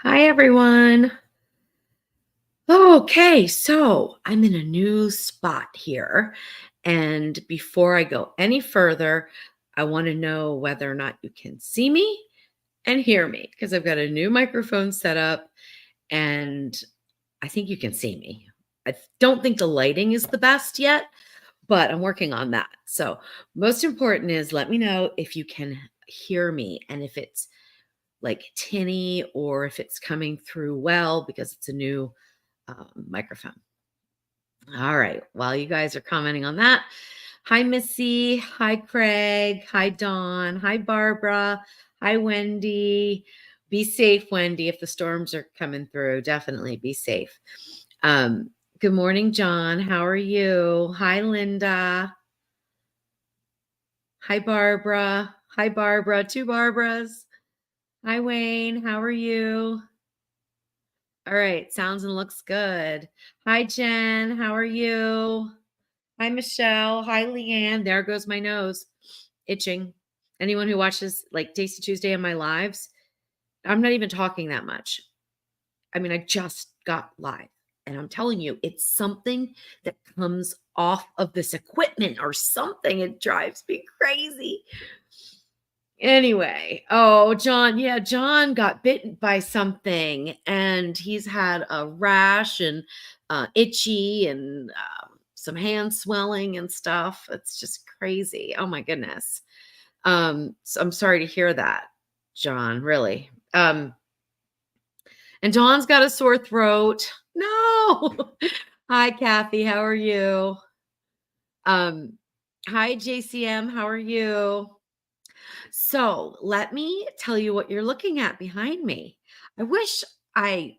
Hi, everyone. Okay, so I'm in a new spot here. And before I go any further, I want to know whether or not you can see me and hear me because I've got a new microphone set up and I think you can see me. I don't think the lighting is the best yet, but I'm working on that. So, most important is let me know if you can hear me and if it's like tinny or if it's coming through well because it's a new microphone. All right. While you guys are commenting on that, hi, Missy. Hi, Craig. Hi, Dawn. Hi, Barbara. Hi, Wendy. Be safe, Wendy, if the storms are coming through. Definitely be safe. Um, Good morning, John. How are you? Hi, Linda. Hi, Barbara. Hi, Barbara. Two Barbaras. Hi, Wayne. How are you? All right. Sounds and looks good. Hi, Jen. How are you? Hi, Michelle. Hi, Leanne. There goes my nose itching. Anyone who watches like Tasty Tuesday in my lives, I'm not even talking that much. I mean, I just got live and I'm telling you, it's something that comes off of this equipment or something. It drives me crazy. Anyway, oh, John, yeah, John got bitten by something and he's had a rash and itchy and some hand swelling and stuff. It's just crazy. Oh my goodness. So I'm sorry to hear that, John, really. And Dawn's got a sore throat. No. Hi, Kathy. How are you? Um, Hi, JCM. How are you? So let me tell you what you're looking at behind me. I wish I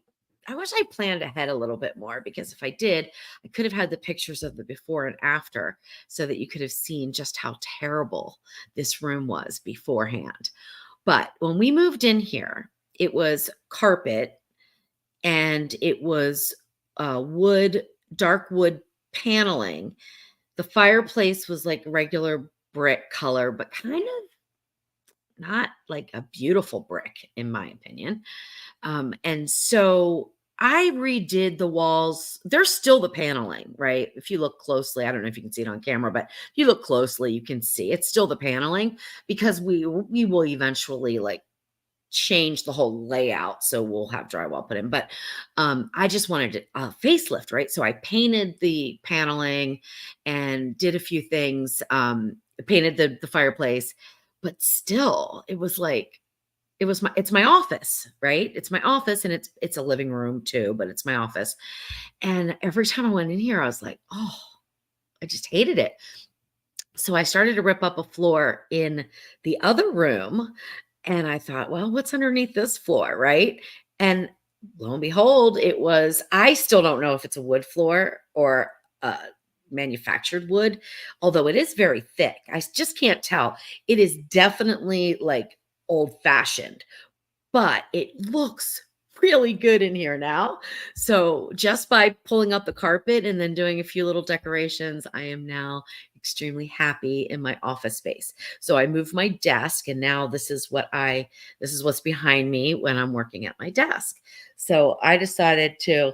I wish I planned ahead a little bit more because if I did, I could have had the pictures of the before and after so that you could have seen just how terrible this room was beforehand. But when we moved in here, it was carpet and it was wood, dark wood paneling. The fireplace was like regular brick color, but kind of not like a beautiful brick, in my opinion. And so I redid the walls. There's still the paneling, right? If you look closely, I don't know if you can see it on camera, but if you look closely, you can see it's still the paneling because we will eventually like change the whole layout so we'll have drywall put in, but I just wanted a facelift, right? So I painted the paneling and did a few things, painted the fireplace, but still it was like it's my office, right? It's my office and it's a living room too, but it's my office. And every time I went in here I was like, oh, I just hated it. So I started to rip up a floor in the other room and I thought, well, what's underneath this floor, right? And lo and behold, I still don't know if it's a wood floor or manufactured wood, although it is very thick. Just can't tell. It is definitely like old fashioned, but it looks really good in here now. So just by pulling up the carpet and then doing a few little decorations, I am now extremely happy in my office space. So I moved my desk and now this is what's behind me when I'm working at my desk. So I decided to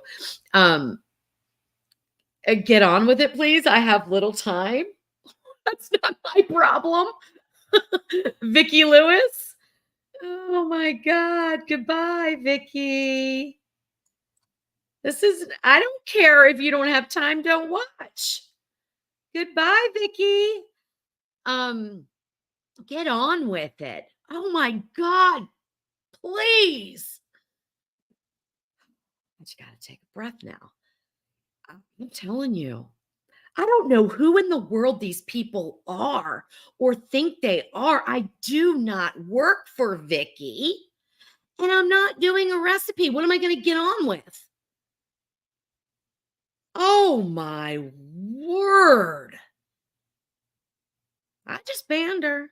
get on with it, please. I have little time. That's not my problem. Vicky Lewis. Oh my God. Goodbye, Vicky. I don't care if you don't have time, don't watch. Goodbye, Vicky. Um, get on with it. Oh my God, please. I just gotta take a breath now. I'm telling you, I don't know who in the world these people are or think they are. I do not work for Vicky, and I'm not doing a recipe. What am I going to get on with? Oh my word. I just banned her.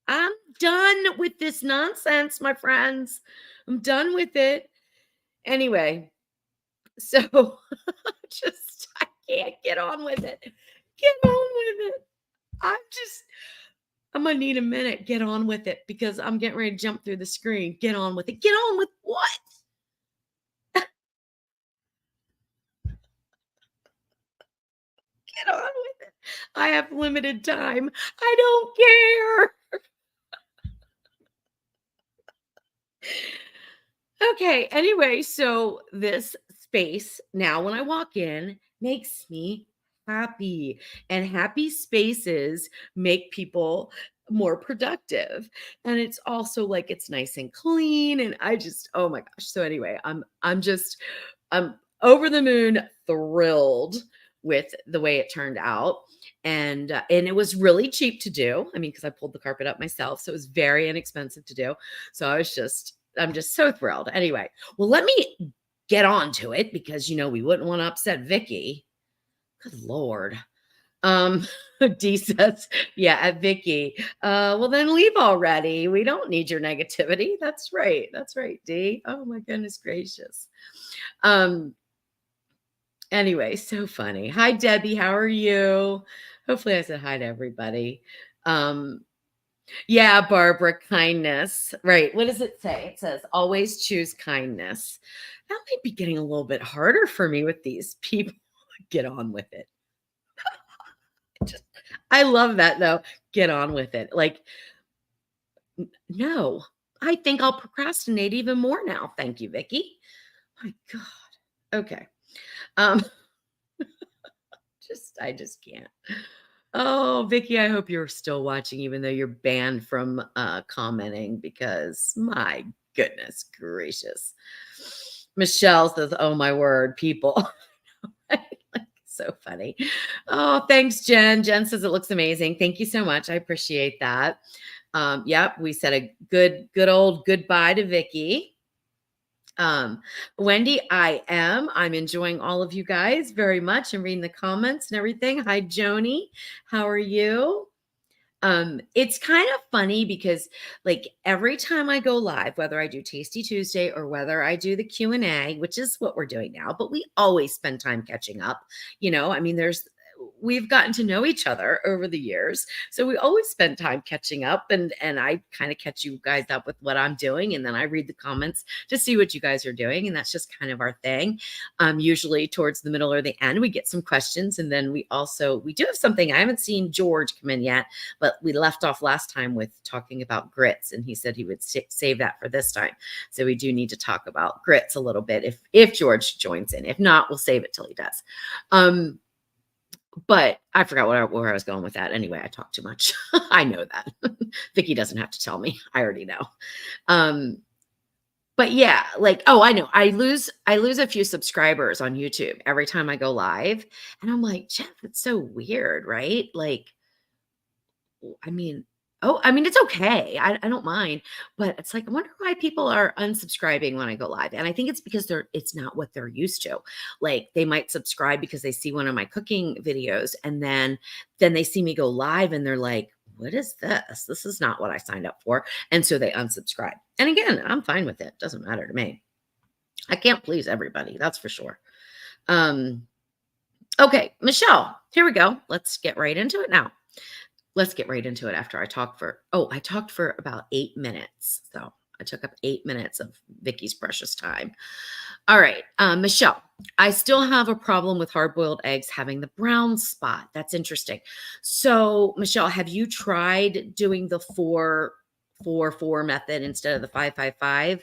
I'm done with this nonsense, my friends. I'm done with it. Anyway, so I can't get on with it. Get on with it. I'm just, I'm gonna need a minute. Get on with it because I'm getting ready to jump through the screen. Get on with it. Get on with what? Get on with it. I have limited time. I don't care. Okay, anyway, so this space now when I walk in makes me happy, and happy spaces make people more productive. And it's also like it's nice and clean and I just oh my gosh. So anyway, I'm over the moon thrilled with the way it turned out. And it was really cheap to do. I mean, because I pulled the carpet up myself, so it was very inexpensive to do. So I'm just so thrilled. Anyway, well, let me get on to it because we wouldn't want to upset Vicky. Good Lord. Um, D says, yeah, at Vicky. Well, then leave already. We don't need your negativity. That's right. That's right, D. Oh my goodness gracious. Um, anyway, so funny. Hi, Debbie. How are you? Hopefully I said hi to everybody. Um, Yeah, Barbara, kindness. Right. What does it say? It says, always choose kindness. That might be getting a little bit harder for me with these people. Get on with it. Just, I love that though. Get on with it. Like, no, I think I'll procrastinate even more now. Thank you, Vicky. My God. Okay. Um, I just can't. Oh, Vicky, I hope you're still watching, even though you're banned from commenting because my goodness gracious. Michelle says, oh my word, people. So funny. Oh, thanks, Jen. Jen says it looks amazing. Thank you so much. I appreciate that. Yep, we said a good old goodbye to Vicky. Wendy, I'm enjoying all of you guys very much and reading the comments and everything. Hi, Joni. How are you? It's kind of funny because like every time I go live, whether I do Tasty Tuesday or whether I do the Q&A, which is what we're doing now, but we always spend time catching up. I mean, we've gotten to know each other over the years. So we always spend time catching up and I kind of catch you guys up with what I'm doing. And then I read the comments to see what you guys are doing. And that's just kind of our thing. Usually towards the middle or the end, we get some questions. And then we do have something. I haven't seen George come in yet, but we left off last time with talking about grits. And he said he would save that for this time. So we do need to talk about grits a little bit if George joins in. If not, we'll save it till he does. But I forgot where I was going with that. Anyway, I talk too much. I know that. Vicky doesn't have to tell me. I already know. But yeah, like, oh, I know. I lose a few subscribers on YouTube every time I go live. And I'm like, Jeff, it's so weird, right? Like, I mean, it's okay. I don't mind, but it's like, I wonder why people are unsubscribing when I go live. And I think it's because it's not what they're used to. Like they might subscribe because they see one of my cooking videos and then they see me go live and they're like, what is this? This is not what I signed up for. And so they unsubscribe. And again, I'm fine with it. Doesn't matter to me. I can't please everybody. That's for sure. Okay, Michelle, here we go. Let's get right into it now. Let's get right into it after I talked for about 8 minutes. So I took up 8 minutes of Vicky's precious time. All right, Michelle, I still have a problem with hard-boiled eggs having the brown spot. That's interesting. So Michelle, have you tried doing the 4-4 method instead of the 5-5-5?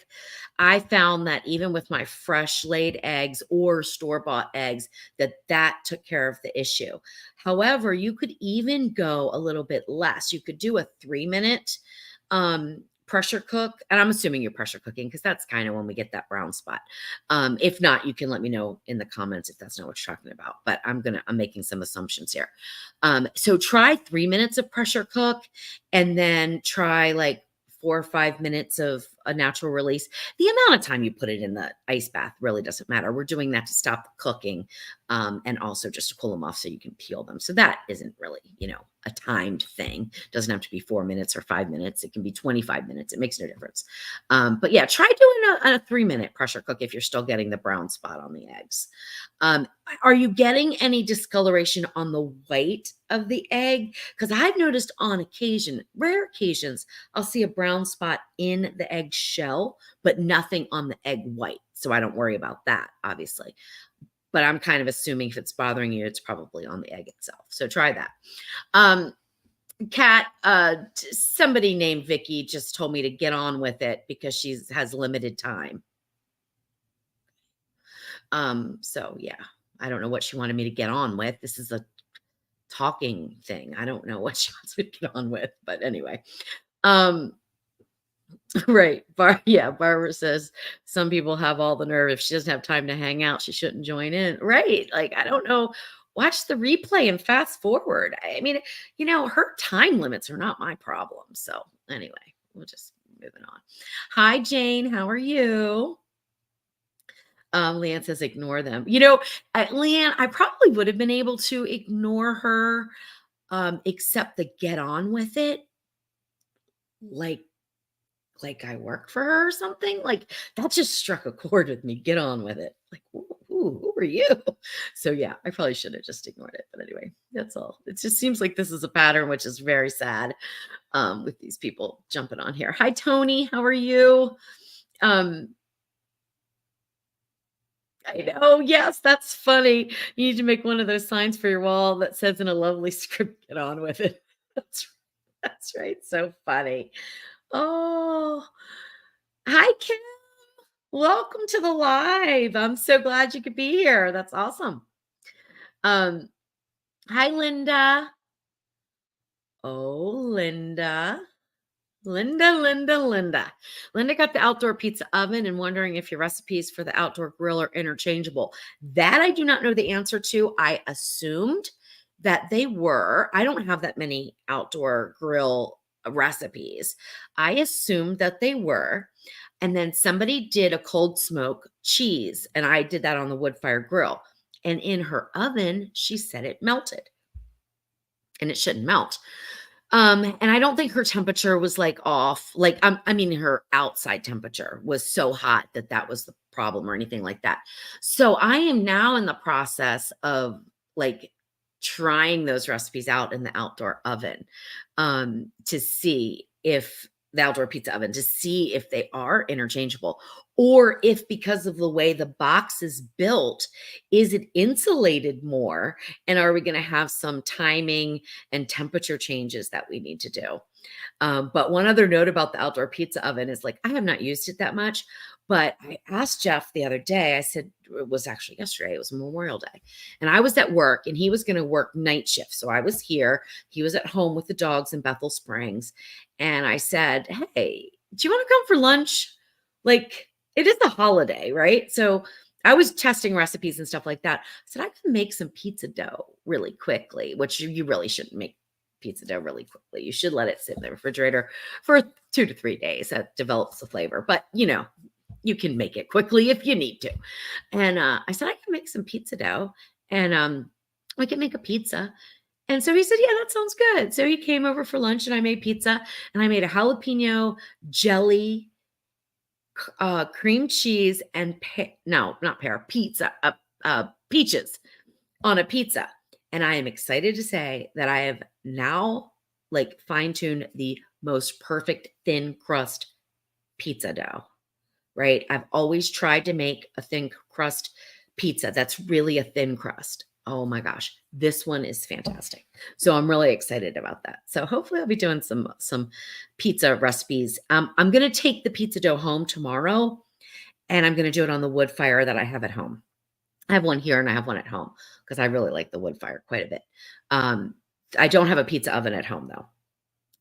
I found that even with my fresh laid eggs or store-bought eggs, that took care of the issue. However, you could even go a little bit less. You could do a 3-minute pressure cook. And I'm assuming you're pressure cooking because that's kind of when we get that brown spot. If not, you can let me know in the comments if that's not what you're talking about. But I'm making some assumptions here. So try 3 minutes of pressure cook and then try like 4 or 5 minutes of a natural release. The amount of time you put it in the ice bath really doesn't matter. We're doing that to stop the cooking and also just to cool them off so you can peel them. So that isn't really, a timed thing. It doesn't have to be 4 minutes or 5 minutes. It can be 25 minutes. It makes no difference. But yeah, try doing a 3-minute pressure cook if you're still getting the brown spot on the eggs. Are you getting any discoloration on the white of the egg? Because I've noticed on occasion, rare occasions, I'll see a brown spot in the egg shell, but nothing on the egg white. So I don't worry about that, obviously. but I'm kind of assuming if it's bothering you, it's probably on the egg itself. So try that. Kat, somebody named Vicky just told me to get on with it because she has limited time. So yeah, I don't know what she wanted me to get on with. This is a talking thing. I don't know what she wants me to get on with, but anyway. Right. Barbara says some people have all the nerve. If she doesn't have time to hang out, she shouldn't join in. Right. Like, I don't know. Watch the replay and fast forward. I mean, her time limits are not my problem. So anyway, we'll just moving on. Hi, Jane. How are you? Leanne says, ignore them. Leanne, I probably would have been able to ignore her, except the get on with it. Like I work for her or something. Like that just struck a chord with me. Get on with it. Like, who are you? So yeah, I probably should have just ignored it. But anyway, that's all. It just seems like this is a pattern, which is very sad, with these people jumping on here. Hi, Tony. How are you? I know. Yes, that's funny. You need to make one of those signs for your wall that says in a lovely script, get on with it. That's right. So funny. Oh, hi, Kim. Welcome to the live. I'm so glad you could be here. That's awesome. Hi, Linda. Oh, Linda. Linda got the outdoor pizza oven and wondering if your recipes for the outdoor grill are interchangeable. That I do not know the answer to. I assumed that they were. I don't have that many outdoor grill recipes. I assumed that they were. And then somebody did a cold smoke cheese, and I did that on the wood fire grill. And in her oven, she said it melted. And it shouldn't melt. And I don't think her temperature was like off. Like, her outside temperature was so hot that was the problem or anything like that. So I am now in the process of like trying those recipes out in the outdoor oven, to see if the outdoor pizza oven, to see if they are interchangeable, or if because of the way the box is built, is it insulated more? And are we going to have some timing and temperature changes that we need to do? But one other note about the outdoor pizza oven is like, I have not used it that much, but I asked Jeff the other day, I said, it was actually yesterday, it was Memorial Day. And I was at work and he was going to work night shift. So I was here, he was at home with the dogs in Bethel Springs. And I said, hey, do you want to come for lunch? Like, it is a holiday, right? So I was testing recipes and stuff like that. I said, I can make some pizza dough really quickly, which you really shouldn't make pizza dough really quickly. You should let it sit in the refrigerator for 2 to 3 days. That develops the flavor. But, you can make it quickly if you need to. And I said, I can make some pizza dough and we can make a pizza. And so he said, yeah, that sounds good. So he came over for lunch and I made pizza, and I made a jalapeno jelly, cream cheese, and peaches on a pizza. And I am excited to say that I have now like fine-tuned the most perfect thin crust pizza dough, right? I've always tried to make a thin crust pizza that's really a thin crust. Oh my gosh, this one is fantastic. So I'm really excited about that. So hopefully I'll be doing some pizza recipes. I'm going to take the pizza dough home tomorrow, and I'm going to do it on the wood fire that I have at home. I have one here and I have one at home because I really like the wood fire quite a bit. I don't have a pizza oven at home though.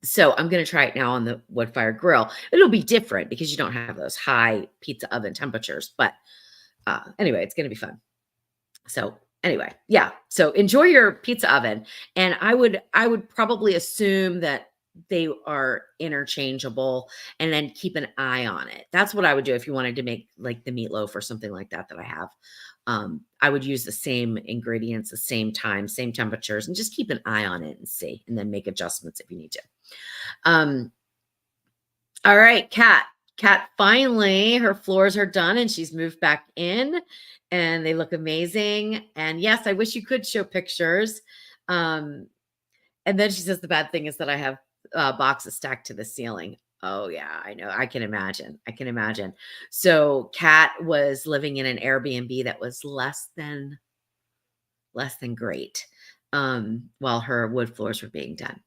So I'm going to try it now on the wood fire grill. It'll be different because you don't have those high pizza oven temperatures. But anyway, it's going to be fun. So anyway, yeah. So enjoy your pizza oven. And I would probably assume that they are interchangeable, and then keep an eye on it. That's what I would do if you wanted to make like the meatloaf or something like that I have. I would use the same ingredients, the same time, same temperatures, and just keep an eye on it and see, and then make adjustments if you need to. All right, Kat finally, her floors are done and she's moved back in and they look amazing. And yes, I wish you could show pictures. And then she says the bad thing is that I have boxes stacked to the ceiling. Oh, yeah, I know. I can imagine. I can imagine. So, Kat was living in an Airbnb that was less than great, while her wood floors were being done.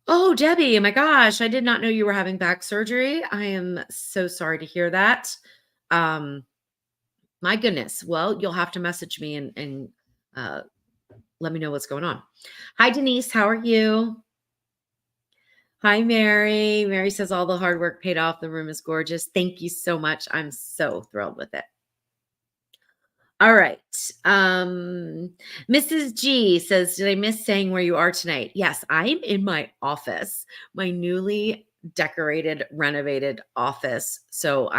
Oh, Debbie, oh my gosh, I did not know you were having back surgery. I am so sorry to hear that. Um, my goodness. Well, you'll have to message me and uh, let me know what's going on. Hi, Denise. How are you? Hi, Mary. Mary says all the hard work paid off. The room is gorgeous. Thank you so much. I'm so thrilled with it. All right. Mrs. G says, did I miss saying where you are tonight? Yes, I'm in my office, my newly decorated, renovated office. So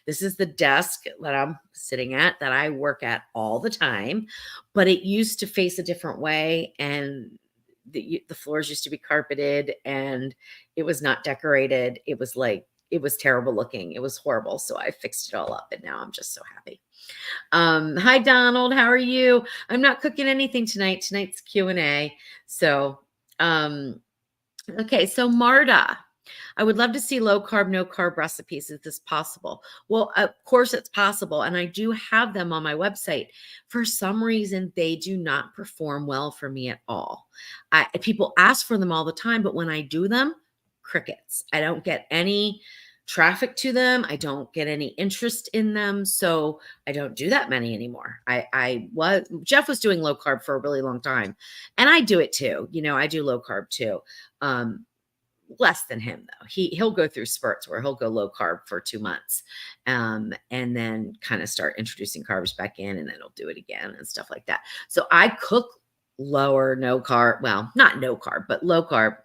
this is the desk that I'm sitting at that I work at all the time, but it used to face a different way. And the floors used to be carpeted and it was not decorated. It was terrible looking. It was horrible. So I fixed it all up and now I'm just so happy. Hi Donald, how are you? I'm not cooking anything tonight. Tonight's Q&A. So, okay. So Marta, I would love to see low carb, no carb recipes. Is this possible? Well, of course it's possible. And I do have them on my website. For some reason, they do not perform well for me at all. People ask for them all the time, but when I do them, crickets. I don't get any traffic to them. I don't get any interest in them. So I don't do that many anymore. Jeff was doing low carb for a really long time and I do it too. I do low carb too. Less than him though. He'll go through spurts where he'll go low carb for 2 months, and then kind of start introducing carbs back in, and then he'll do it again and stuff like that. So I cook lower no carb, well, not no carb, but low carb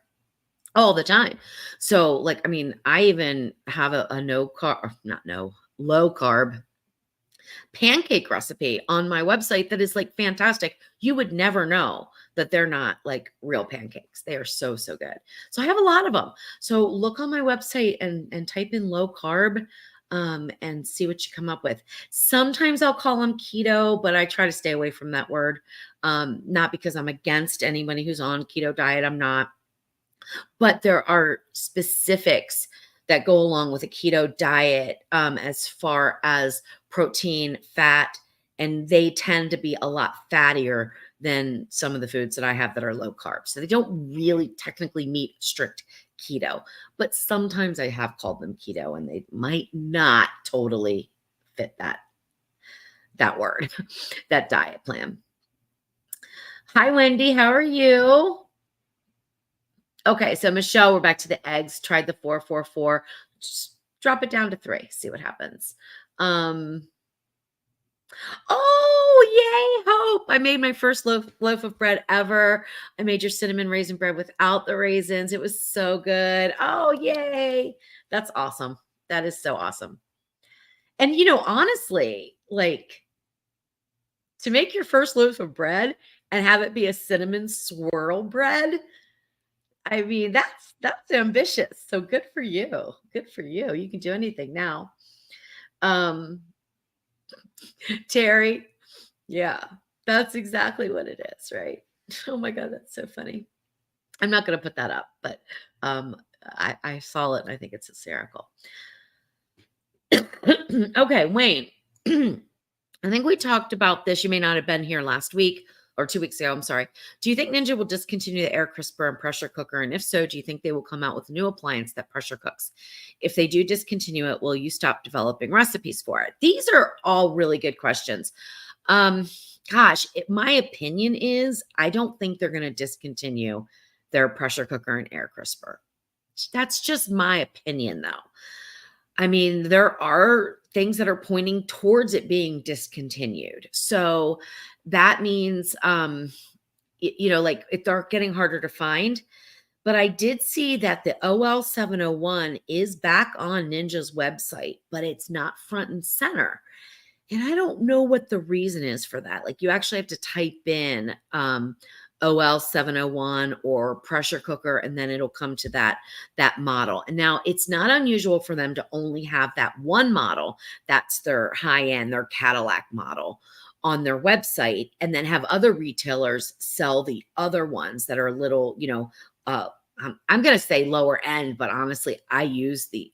all the time. So I even have a no carb, not no, low carb pancake recipe on my website that is fantastic. You would never know that they're not real pancakes. They are so, so good. So I have a lot of them. So look on my website and type in low carb and see what you come up with. Sometimes I'll call them keto, but I try to stay away from that word. Not because I'm against anybody who's on keto diet. I'm not. But there are specifics that go along with a keto diet as far as protein, fat, and they tend to be a lot fattier than some of the foods that I have that are low carb. So they don't really technically meet strict keto, but sometimes I have called them keto and they might not totally fit that word, that diet plan. Hi, Wendy. How are you? Okay, so Michelle, we're back to the eggs. Tried the 4-4-4. Just drop it down to 3. See what happens. Oh, yay, Hope. I made my first loaf of bread ever. I made your cinnamon raisin bread without the raisins. It was so good. Oh, yay. That's awesome. That is so awesome. And, honestly, to make your first loaf of bread and have it be a cinnamon swirl bread, I mean, that's ambitious. So good for you. Good for you. You can do anything now. Terry, yeah, that's exactly what it is, right? Oh my God, that's so funny. I'm not going to put that up, but I saw it and I think it's hysterical. Okay, Wayne, I think we talked about this. You may not have been here last week or 2 weeks ago. I'm sorry. Do you think Ninja will discontinue the air crisper and pressure cooker? And if so, do you think they will come out with a new appliance that pressure cooks? If they do discontinue it, will you stop developing recipes for it? These are all really good questions. My opinion is I don't think they're going to discontinue their pressure cooker and air crisper. That's just my opinion, though. I mean, there are things that are pointing towards it being discontinued. So that means, they're getting harder to find. But I did see that the OL701 is back on Ninja's website, but it's not front and center. And I don't know what the reason is for that. You actually have to type in OL701 or pressure cooker, and then it'll come to that model. And now it's not unusual for them to only have that one model. That's their high-end, their Cadillac model on their website, and then have other retailers sell the other ones that are little, I'm gonna say lower end, but honestly, I use the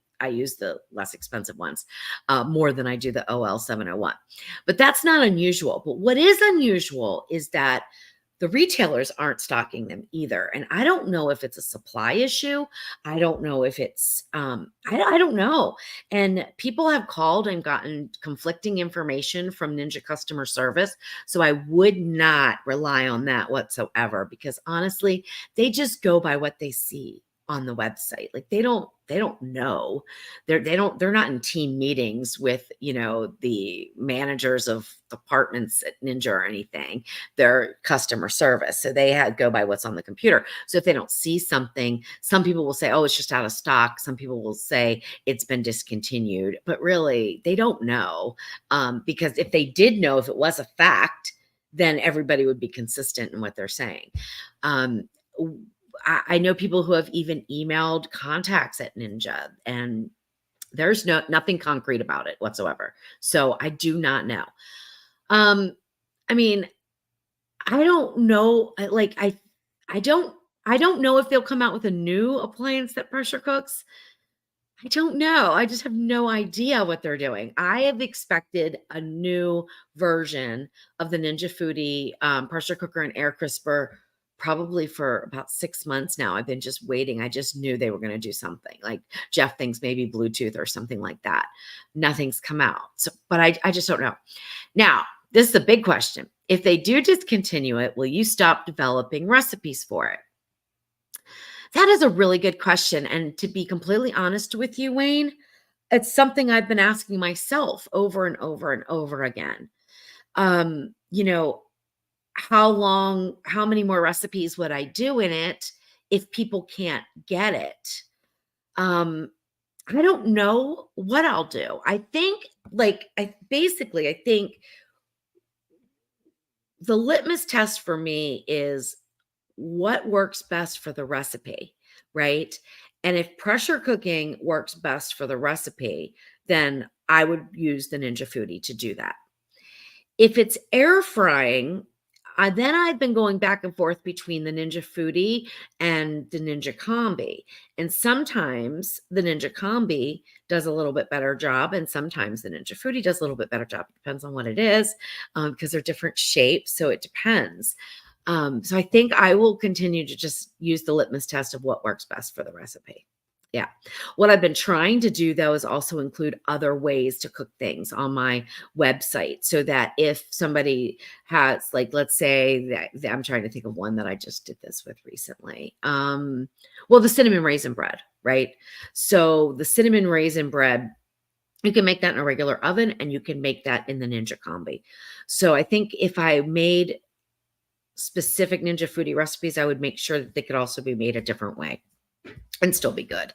less expensive ones more than I do the OL 701. But that's not unusual. But what is unusual is that the retailers aren't stocking them either. And I don't know if it's a supply issue. I don't know if it's I don't know. And people have called and gotten conflicting information from Ninja customer service. So I would not rely on that whatsoever because honestly, they just go by what they see on the website. Like they don't know. They're not in team meetings with, the managers of departments at Ninja or anything. They're customer service. So they go by what's on the computer. So if they don't see something, some people will say, oh, it's just out of stock. Some people will say it's been discontinued, but really they don't know. Because if they did know, if it was a fact, then everybody would be consistent in what they're saying. I know people who have even emailed contacts at Ninja and there's nothing concrete about it whatsoever. So I do not know. I mean, I don't know. I don't know if they'll come out with a new appliance that pressure cooks. I don't know. I just have no idea what they're doing. I have expected a new version of the Ninja Foodie pressure cooker and air crisper probably for about 6 months now. I've been just waiting. I just knew they were going to do something. Like Jeff thinks maybe Bluetooth or something like that. Nothing's come out. So, but I just don't know. Now, this is a big question. If they do discontinue it, will you stop developing recipes for it? That is a really good question. And to be completely honest with you, Wayne, it's something I've been asking myself over and over and over again. You know, how many more recipes would I do in it if people can't get it? I don't know what I'll do. I think I think the litmus test for me is what works best for the recipe, right? And if pressure cooking works best for the recipe, then I would use the Ninja Foodie to do that. If it's air frying, then I've been going back and forth between the Ninja Foodie and the Ninja Combi. And sometimes the Ninja Combi does a little bit better job, and sometimes the Ninja Foodie does a little bit better job. It depends on what it is, because they're different shapes. So it depends. So I think I will continue to just use the litmus test of what works best for the recipe. Yeah. What I've been trying to do though is also include other ways to cook things on my website so that if somebody has, like, let's say that I'm trying to think of one that I just did this with recently. Well, the cinnamon raisin bread, right? So the cinnamon raisin bread, you can make that in a regular oven and you can make that in the Ninja Combi. So I think if I made specific Ninja Foodie recipes, I would make sure that they could also be made a different way and still be good.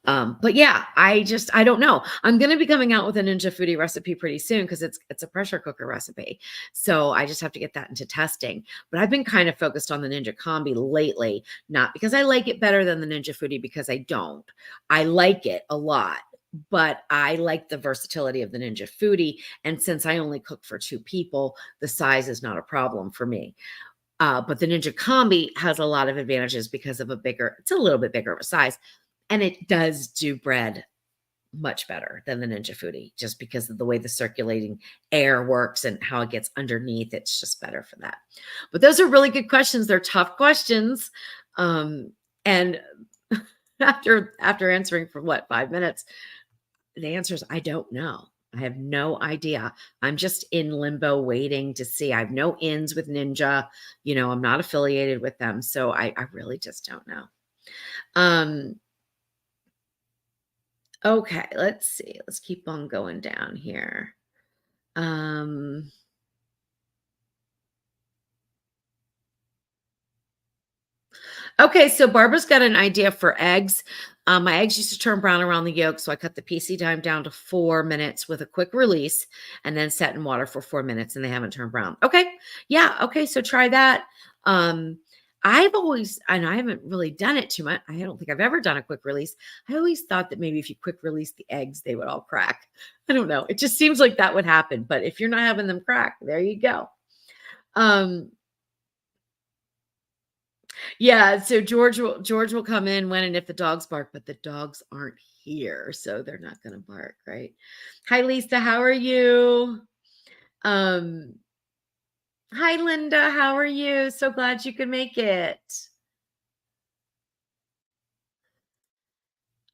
But yeah, I don't know. I'm going to be coming out with a Ninja Foodie recipe pretty soon because it's a pressure cooker recipe. So I just have to get that into testing. But I've been kind of focused on the Ninja Combi lately, not because I like it better than the Ninja Foodie, because I don't. I like it a lot, but I like the versatility of the Ninja Foodie. And since I only cook for 2 people, the size is not a problem for me. But the Ninja Combi has a lot of advantages because of it's a little bit bigger of a size, and it does do bread much better than the Ninja Foodie, just because of the way the circulating air works and how it gets underneath. It's just better for that. But those are really good questions. They're tough questions. And after answering for 5 minutes, the answer is I don't know. I have no idea. I'm just in limbo waiting to see. I have no ins with Ninja. I'm not affiliated with them. So I really just don't know. Okay, let's see. Let's keep on going down here. Okay, so Barbara's got an idea for eggs. My eggs used to turn brown around the yolk, so I cut the PC time down to 4 minutes with a quick release and then set in water for 4 minutes, and they haven't turned brown. Okay, yeah, okay, so try that. And I haven't really done it too much. I don't think I've ever done a quick release. I always thought that maybe if you quick release the eggs, they would all crack. I don't know. It just seems like that would happen. But if you're not having them crack, there you go. Um, Yeah, so George will come in when and if the dogs bark, but the dogs aren't here, so they're not gonna bark, right? Hi, Lisa, how are you? Um, Hi, Linda, how are you? So glad you could make it.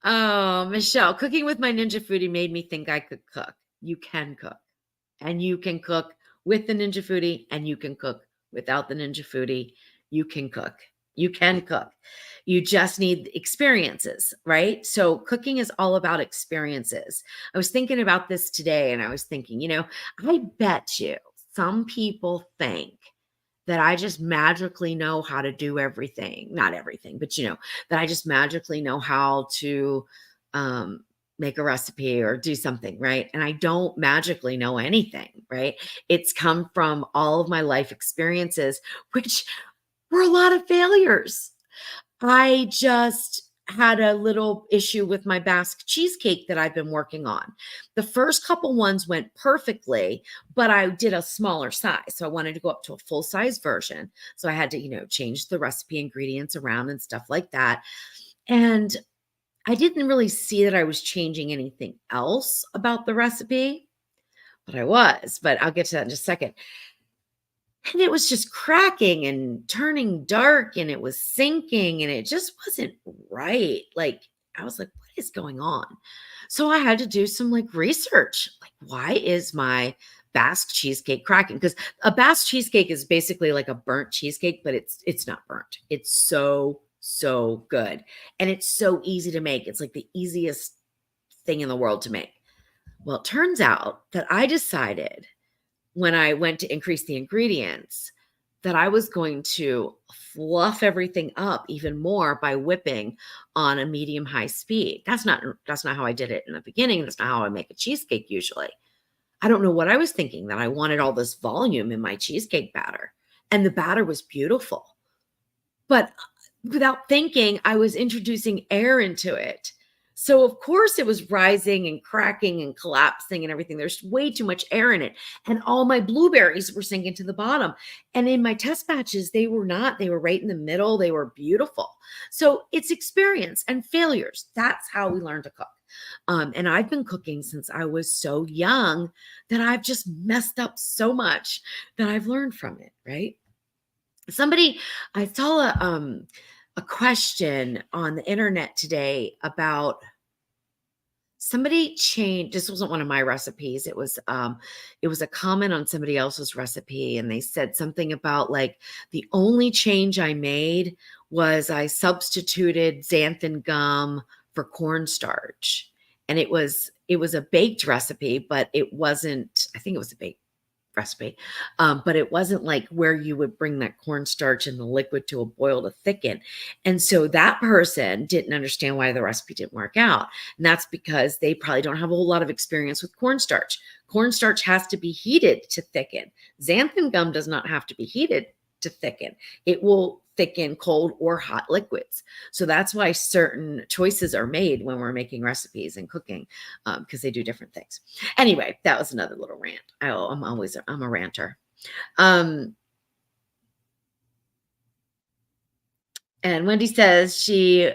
Oh, Michelle, cooking with my ninja foodie made me think I could cook. You can cook. And you can cook with the ninja foodie, and you can cook without the ninja foodie. You can cook. You can cook. You just need experiences, right? So cooking is all about experiences. I was thinking about this today and I was thinking, I bet you some people think that I just magically know how to do everything. Not everything, but that I just magically know how to um make a recipe or do something, right? And I don't magically know anything, right? It's come from all of my life experiences, which were a lot of failures. I just had a little issue with my Basque cheesecake that I've been working on. The first couple ones went perfectly, but I did a smaller size. So I wanted to go up to a full size version. So I had to, change the recipe ingredients around and stuff like that. And I didn't really see that I was changing anything else about the recipe, but I was. But I'll get to that in just a second. And it was just cracking and turning dark and it was sinking and it just wasn't right. Like, I was like, what is going on? So I had to do some like research. Like, why is my Basque cheesecake cracking? Because a Basque cheesecake is basically like a burnt cheesecake, but it's not burnt. It's so good. And it's so easy to make. It's like the easiest thing in the world to make. Well, it turns out that I decided when I went to increase the ingredients that I was going to fluff everything up even more by whipping on a medium high speed. That's not how I did it in the beginning. That's not how I make a cheesecake usually. I don't know what I was thinking, that I wanted all this volume in my cheesecake batter. And the batter was beautiful. But without thinking, I was introducing air into it. So of course it was rising and cracking and collapsing and everything. There's way too much air in it. And all my blueberries were sinking to the bottom. And in my test batches, they were not. They were right in the middle. They were beautiful. So it's experience and failures. That's how we learn to cook. And I've been cooking since I was so young that I've just messed up so much that I've learned from it, right? Somebody, I saw a question on the internet today about somebody changed. This wasn't one of my recipes. It was a comment on somebody else's recipe, and they said something about like the only change I made was I substituted xanthan gum for cornstarch. And it was a baked recipe, but it wasn't, I think it was a baked recipe. But it wasn't like where you would bring that cornstarch and the liquid to a boil to thicken. And so that person didn't understand why the recipe didn't work out. And that's because they probably don't have a whole lot of experience with cornstarch. Cornstarch has to be heated to thicken. Xanthan gum does not have to be heated to thicken. It will thicken cold or hot liquids. So that's why certain choices are made when we're making recipes and cooking, because they do different things. Anyway, that was another little rant. I'm a ranter. And Wendy says she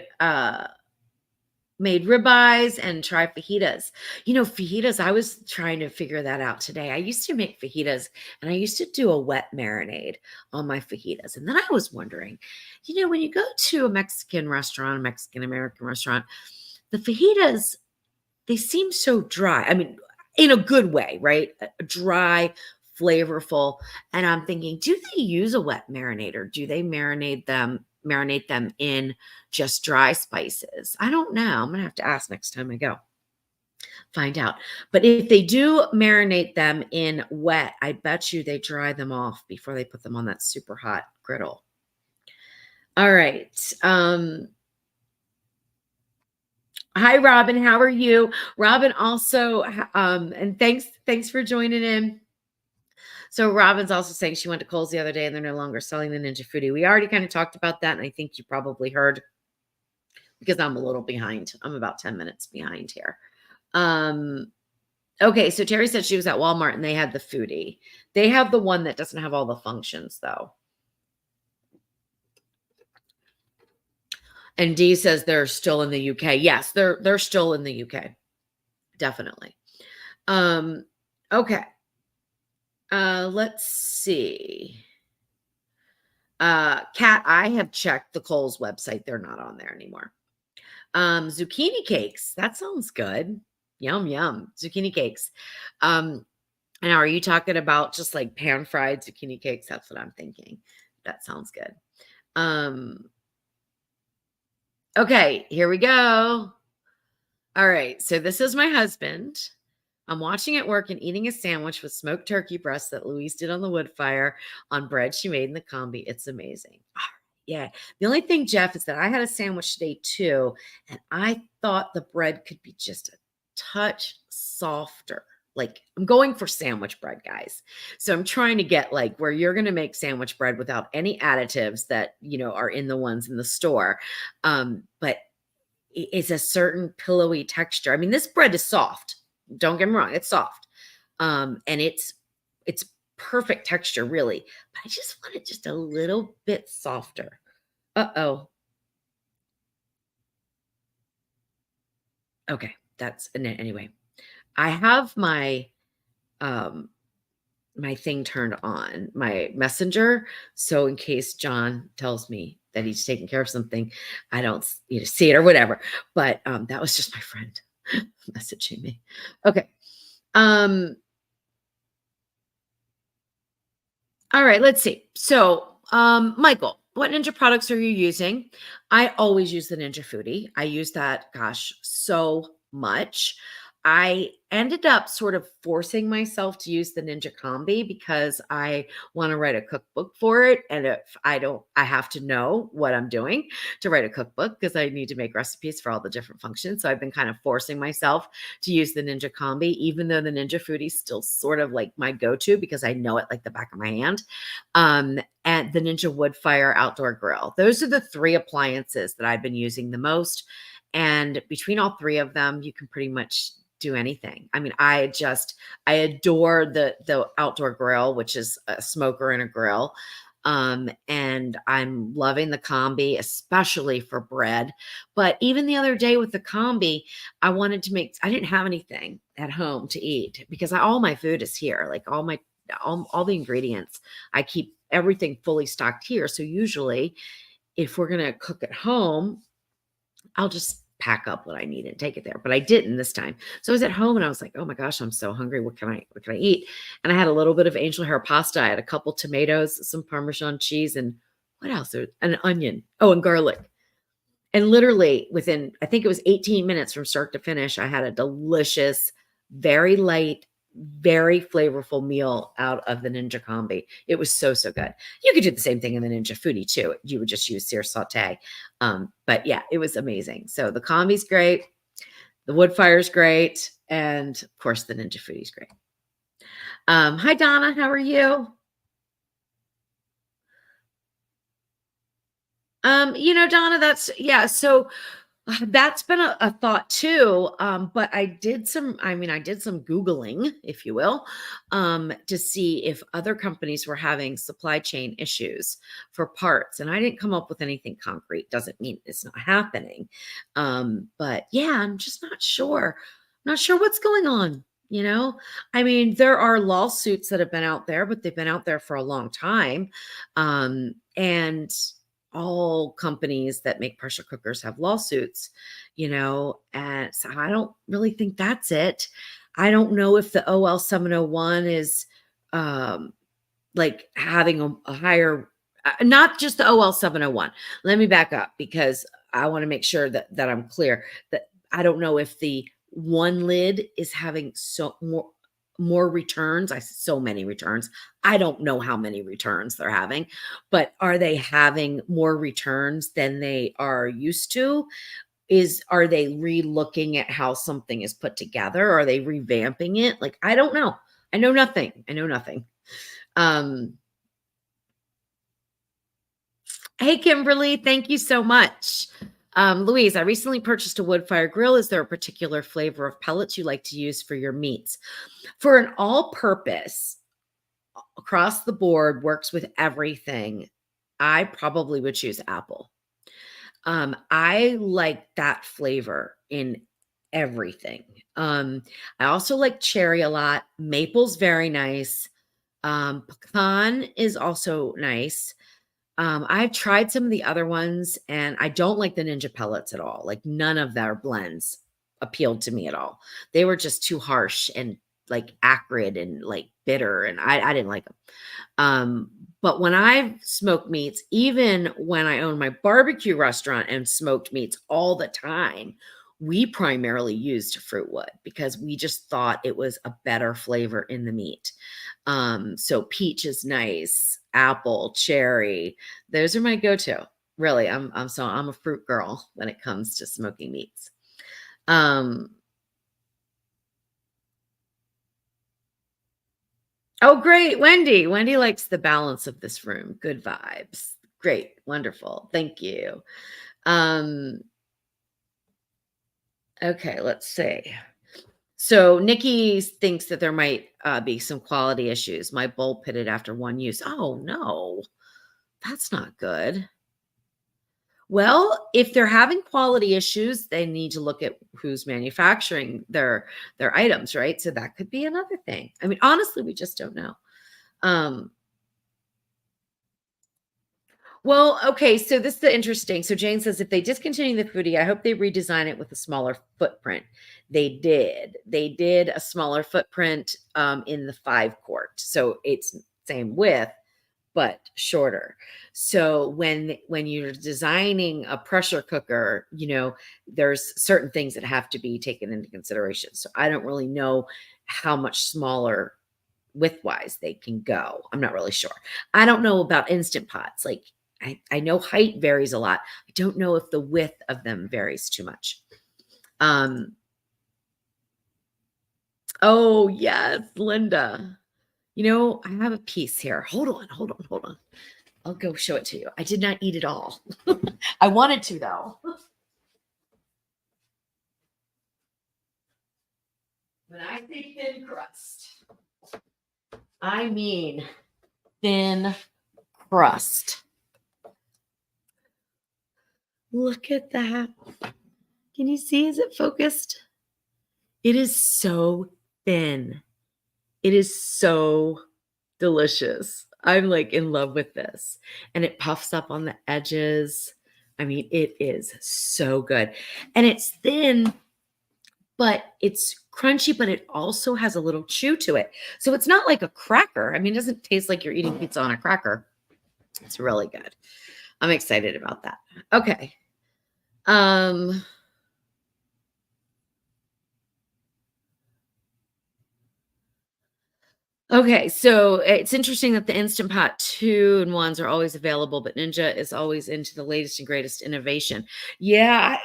made ribeyes and try fajitas. Fajitas, I was trying to figure that out today. I used to make fajitas and I used to do a wet marinade on my fajitas. And then I was wondering, when you go to a Mexican restaurant, a Mexican American restaurant, the fajitas, they seem so dry. I mean, in a good way, right? Dry, flavorful. And I'm thinking, do they use a wet marinator? Do they marinate them in just dry spices? I don't know. I'm going to have to ask next time I go. Find out. But if they do marinate them in wet, I bet you they dry them off before they put them on that super hot griddle. All right. Hi, Robin. How are you? Robin also, and thanks for joining in. So Robin's also saying she went to Kohl's the other day and they're no longer selling the Ninja Foodie. We already kind of talked about that, and I think you probably heard because I'm a little behind. I'm about 10 minutes behind here. Okay, so Terry said she was at Walmart and they had the Foodie. They have the one that doesn't have all the functions, though. And D says they're still in the UK. Yes, they're still in the UK. Definitely. Um, okay. Let's see. Kat, I have checked the Kohl's website. They're not on there anymore. Zucchini cakes. That sounds good. Yum, yum. Zucchini cakes. Now are you talking about just like pan fried zucchini cakes? That's what I'm thinking. That sounds good. Okay, here we go. All right. So this is my husband. I'm watching at work and eating a sandwich with smoked turkey breast that Louise did on the wood fire on bread she made in the Combi. It's amazing. Yeah. The only thing, Jeff, is that I had a sandwich today too, and I thought the bread could be just a touch softer. Like I'm going for sandwich bread, guys. So I'm trying to get like where you're going to make sandwich bread without any additives that, are in the ones in the store. But it's a certain pillowy texture. I mean, this bread is soft. Don't get me wrong, it's soft. And it's perfect texture, really. But I just want it just a little bit softer. Uh-oh. Okay, that's anyway. I have um my thing turned on, my messenger. So in case John tells me that he's taking care of something, I don't see it or whatever. But that was just my friend messaging me. Okay. All right, let's see. So, Michael, what Ninja products are you using? I always use the Ninja Foodie. I use that, gosh, so much. I ended up sort of forcing myself to use the Ninja Combi because I want to write a cookbook for it. And if I don't, I have to know what I'm doing to write a cookbook because I need to make recipes for all the different functions. So I've been kind of forcing myself to use the Ninja Combi, even though the Ninja Foodie is still sort of like my go-to because I know it like the back of my hand. And the Ninja Woodfire Outdoor Grill. Those are the three appliances that I've been using the most. And between all three of them, you can pretty much do anything. I mean, I adore the outdoor grill, which is a smoker and a grill. And I'm loving the Combi, especially for bread. But even the other day with the Combi, I didn't have anything at home to eat because all my food is here, like all the ingredients. I keep everything fully stocked here. So usually if we're going to cook at home, I'll just pack up what I need and take it there. But I didn't this time. So I was at home and I was like, oh my gosh, I'm so hungry. What can I eat? And I had a little bit of angel hair pasta. I had a couple tomatoes, some Parmesan cheese, and what else? An onion. Oh, and garlic. And literally within, I think it was 18 minutes from start to finish, I had a delicious, very light, very flavorful meal out of the Ninja Combi. It was so, so good. You could do the same thing in the Ninja Foodie too. You would just use sear saute. But yeah, it was amazing. So the Combi's great. The wood fire's great. And of course, the Ninja Foodie's great. Hi, Donna. How are you? Donna, so that's been a thought too. But I did some Googling, if you will, to see if other companies were having supply chain issues for parts. And I didn't come up with anything concrete. Doesn't mean it's not happening. But yeah, I'm just not sure. Not sure what's going on. I mean, there are lawsuits that have been out there, but they've been out there for a long time. And all companies that make pressure cookers have lawsuits, and so I don't really think that's it. I don't know if the OL 701 is like having a higher, not just the OL 701. Let me back up because I want to make sure that I'm clear that I don't know if the one lid is having more returns. So many returns. I don't know how many returns they're having, but are they having more returns than they are used to? Are they re-looking at how something is put together? Are they revamping it? Like, I don't know. I know nothing. Um, Hey, Kimberly, thank you so much. Louise, I recently purchased a wood fire grill. Is there a particular flavor of pellets you like to use for your meats? For an all-purpose, across the board, works with everything, I probably would choose apple. I like that flavor in everything. I also like cherry a lot. Maple's very nice. Pecan is also nice. I've tried some of the other ones and I don't like the Ninja pellets at all. Like none of their blends appealed to me at all. They were just too harsh and like acrid and like bitter and I didn't like them. Um, but when I've smoked meats, even when I own my barbecue restaurant and smoked meats all the time, we primarily used fruit wood because we just thought it was a better flavor in the meat. So peach is nice, apple, cherry, those are my go-to. Really, I'm a fruit girl when it comes to smoking meats. Um, oh, great, Wendy. Wendy likes the balance of this room. Good vibes. Great, wonderful. Thank you. Um, okay, let's see. So Nikki thinks that there might be some quality issues. My bowl pitted after one use. Oh no, that's not good. Well, if they're having quality issues, they need to look at who's manufacturing their items, right? So that could be another thing. I mean, honestly, we just don't know. Um, well, okay, so this is the interesting. So Jane says if they discontinue the foodie, I hope they redesign it with a smaller footprint. They did. They did a smaller footprint in the 5 quart. So it's same width, but shorter. So when you're designing a pressure cooker, there's certain things that have to be taken into consideration. So I don't really know how much smaller width-wise they can go. I'm not really sure. I don't know about Instant Pots. Like I know height varies a lot. I don't know if the width of them varies too much. Um, oh yes, Linda. I have a piece here. Hold on, hold on, hold on. I'll go show it to you. I did not eat it all. I wanted to though. When I say thin crust, I mean thin crust. Look at that. Can you see? Is it focused? It is so thin. It is so delicious. I'm like in love with this. And it puffs up on the edges. I mean, it is so good. And it's thin, but it's crunchy, but it also has a little chew to it. So it's not like a cracker. I mean, it doesn't taste like you're eating pizza on a cracker. It's really good. I'm excited about that. Okay. Um, Okay, so it's interesting that the Instant Pot 2-in-1s are always available, but Ninja is always into the latest and greatest innovation. Yeah,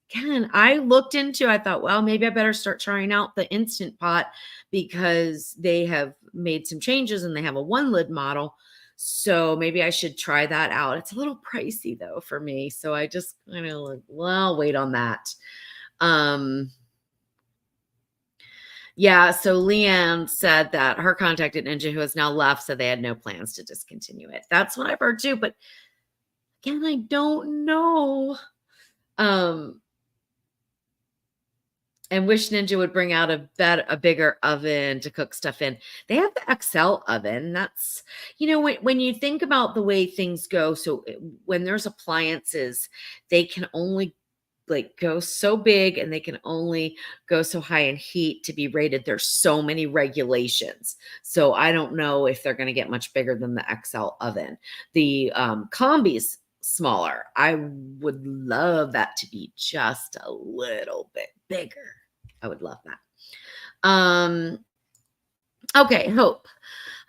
Ken, I thought, well, maybe I better start trying out the Instant Pot because they have made some changes and they have a one lid model. So maybe I should try that out. It's a little pricey though for me. So I just kind of like, well, wait on that. Um, yeah, so Leanne said that her contacted Ninja, who has now left, said they had no plans to discontinue it. That's what I've heard too, but again, I don't know. Um, and wish Ninja would bring out a bigger oven to cook stuff in. They have the XL oven. That's when you think about the way things go. So when there's appliances, they can only like go so big and they can only go so high in heat to be rated. There's so many regulations. So I don't know if they're going to get much bigger than the XL oven. The Combi's smaller. I would love that to be just a little bit bigger. I would love that. Okay, Hope.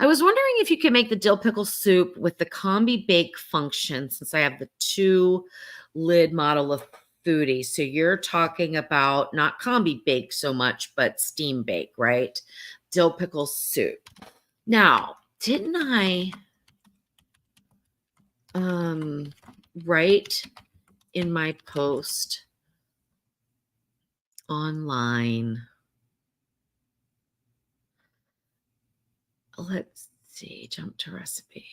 I was wondering if you could make the dill pickle soup with the Combi bake function since I have the 2 lid model of foodie. So you're talking about not Combi bake so much, but steam bake, right? Dill pickle soup. Now, didn't I write in my post online? Let's see, jump to recipe.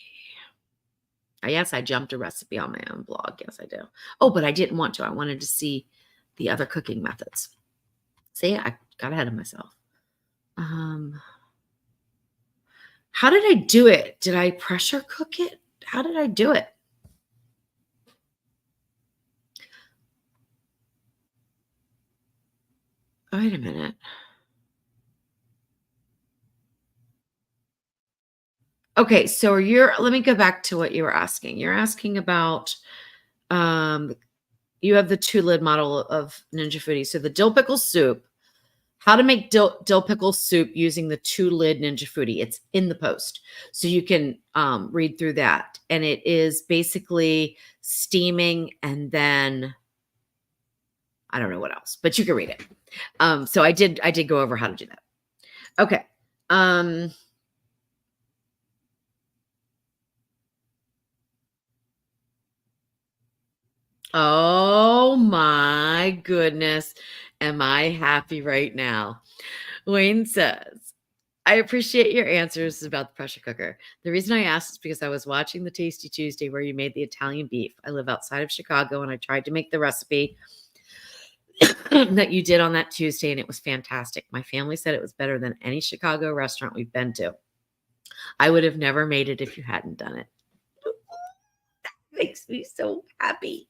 Yes, I jumped a recipe on my own blog. Yes, I do. Oh, but I didn't want to. I wanted to see the other cooking methods. See, I got ahead of myself. Um, how did I do it? Did I pressure cook it? How did I do it? Wait a minute. Okay, so let me go back to what you were asking. You're asking about um you have the two lid model of Ninja Foodie. So the dill pickle soup, how to make dill pickle soup using the two lid Ninja Foodie. It's in the post. So you can read through that. And it is basically steaming and then I don't know what else, but you can read it. So I did go over how to do that. Okay. Um Oh my goodness. Am I happy right now? Wayne says, I appreciate your answers about the pressure cooker. The reason I asked is because I was watching the Tasty Tuesday where you made the Italian beef. I live outside of Chicago and I tried to make the recipe that you did on that Tuesday and it was fantastic. My family said it was better than any Chicago restaurant we've been to. I would have never made it if you hadn't done it. Makes me so happy.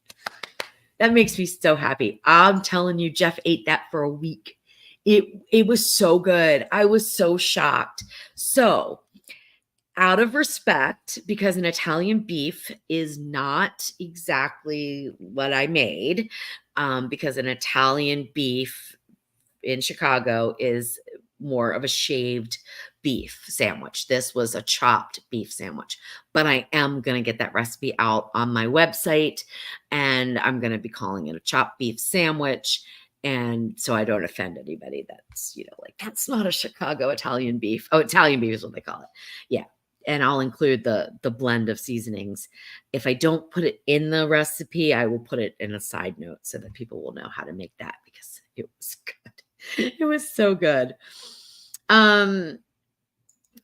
That makes me so happy. I'm telling you, Jeff ate that for a week. It was so good. I was so shocked. So, out of respect, because an Italian beef is not exactly what I made, because an Italian beef in Chicago is more of a shaved beef sandwich. This was a chopped beef sandwich, but I am going to get that recipe out on my website and I'm going to be calling it a chopped beef sandwich. And so I don't offend anybody that's, like, that's not a Chicago Italian beef. Oh, Italian beef is what they call it. Yeah. And I'll include the blend of seasonings. If I don't put it in the recipe, I will put it in a side note so that people will know how to make that because it was good. It was so good. All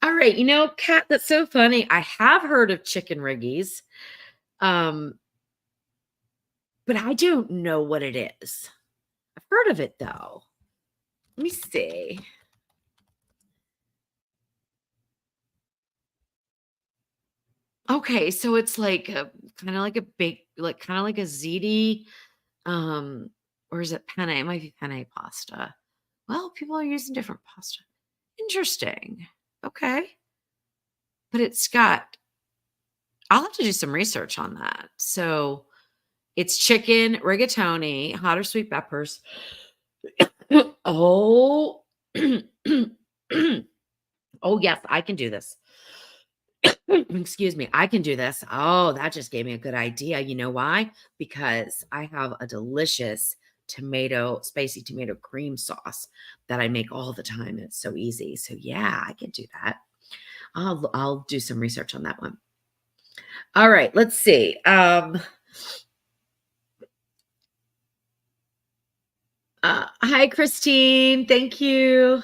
right, Kat, that's so funny. I have heard of chicken riggies, but I don't know what it is. I've heard of it though. Let me see. Okay, so it's like kind of like a bake, like kind of like a ziti, um, or is it penne? It might be penne pasta. Well, people are using different pasta. Interesting. Okay, but it's got. I'll have to do some research on that. So it's chicken, rigatoni, hot or sweet peppers. Oh, oh yes, I can do this. Excuse me, I can do this. Oh, that just gave me a good idea. You know why? Because I have a delicious spicy tomato cream sauce that I make all the time. And it's so easy. So yeah, I can do that. I'll do some research on that one. All right, let's see. Hi, Christine. Thank you.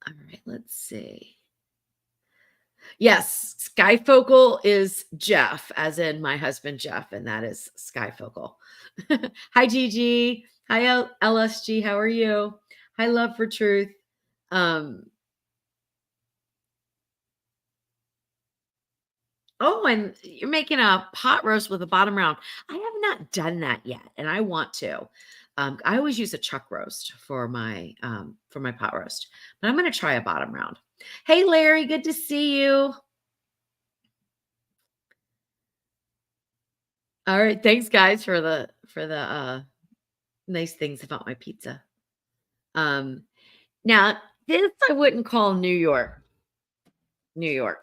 All right, let's see. Yes, Skyfocal is Jeff, as in my husband Jeff, and that is Skyfocal. Hi, Gigi. Hi, LSG. How are you? Hi, Love for Truth. Um, oh, and you're making a pot roast with a bottom round. I have not done that yet, and I want to. I always use a chuck roast for my pot roast, but I'm going to try a bottom round. Hey, Larry, good to see you. All right, thanks guys for the nice things about my pizza. Um now this I wouldn't call New York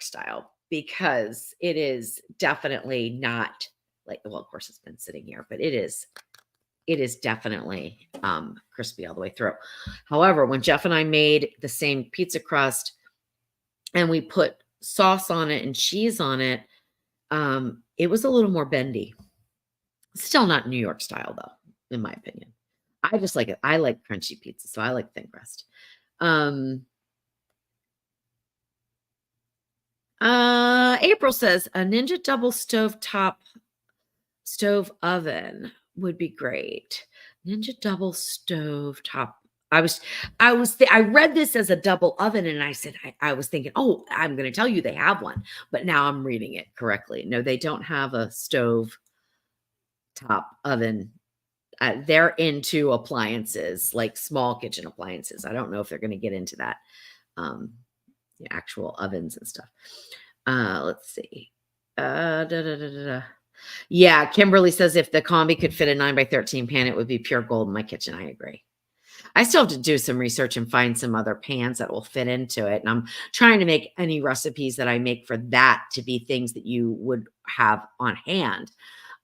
style because it is definitely not like, well, of course it's been sitting here, but it is definitely crispy all the way through. However, when Jeff and I made the same pizza crust and we put sauce on it and cheese on it, it was a little more bendy. Still not New York style though, in my opinion. I just like it. I like crunchy pizza, so I like thin crust. Um, April says a Ninja double stove oven would be great. Ninja double stove top. I read this as a double oven, and I said, I was thinking, oh, I'm going to tell you they have one, but now I'm reading it correctly. No, they don't have a stove top oven. They're into appliances, like small kitchen appliances. I don't know if they're going to get into that, the actual ovens and stuff. Let's see. Yeah, Kimberly says if the Combi could fit a 9x13 pan, it would be pure gold in my kitchen. I agree. I still have to do some research and find some other pans that will fit into it. And I'm trying to make any recipes that I make for that to be things that you would have on hand,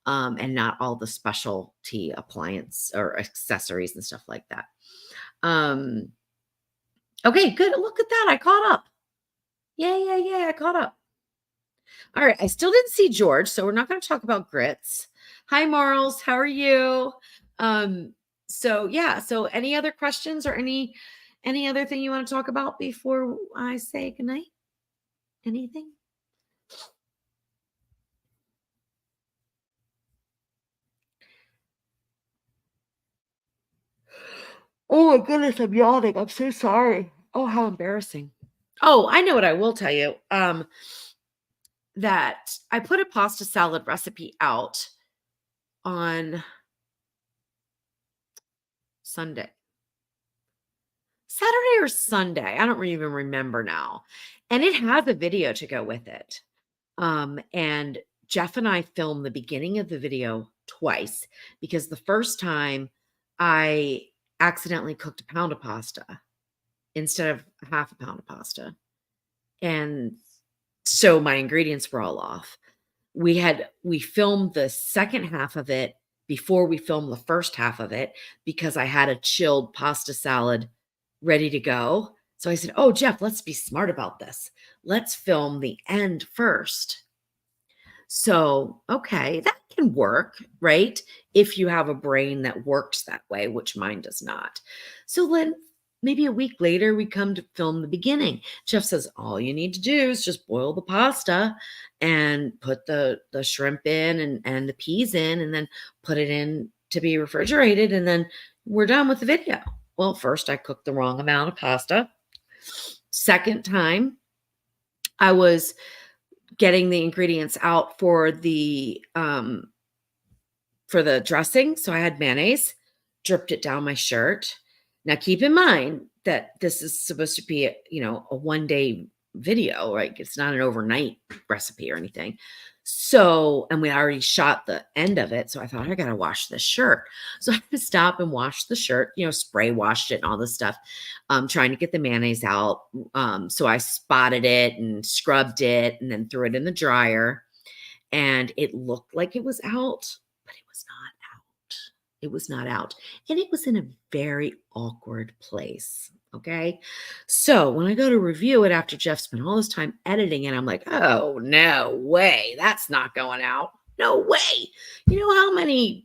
and not all the specialty appliance or accessories and stuff like that. Okay, good. Look at that. I caught up. Yeah. I caught up. All right. I still didn't see George, so we're not going to talk about grits. Hi, Marls. How are you? So yeah. So any other questions or any other thing you want to talk about before I say goodnight? Anything? Oh my goodness, I'm yawning. I'm so sorry. Oh, how embarrassing. Oh, I know what I will tell you. That I put a pasta salad recipe out on Sunday. Saturday or Sunday. I don't even remember now. And it has a video to go with it. And Jeff and I filmed the beginning of the video twice because the first time I accidentally cooked a pound of pasta instead of half a pound of pasta. And so my ingredients were all off. We filmed the second half of it before we filmed the first half of it because I had a chilled pasta salad ready to go. So I said, oh, Jeff, let's be smart about this. Let's film the end first. So, okay, that can work, right? If you have a brain that works that way, which mine does not. So then maybe a week later, we come to film the beginning. Jeff says, all you need to do is just boil the pasta and put the shrimp in and the peas in, and then put it in to be refrigerated. And then we're done with the video. Well, first I cooked the wrong amount of pasta. Second time, I was getting the ingredients out for the dressing. So I had mayonnaise, dripped it down my shirt. Now keep in mind that this is supposed to be a one-day video, right? It's not an overnight recipe or anything. So, and we already shot the end of it. So I thought I got to wash this shirt. So I had to stop and wash the shirt, spray washed it and all this stuff, trying to get the mayonnaise out. So I spotted it and scrubbed it and then threw it in the dryer, and it looked like it was out, but it was not out. It was not out. And it was in a very awkward place. Okay. So when I go to review it after Jeff spent all his time editing it, I'm like, oh, no way. That's not going out. No way. You know how many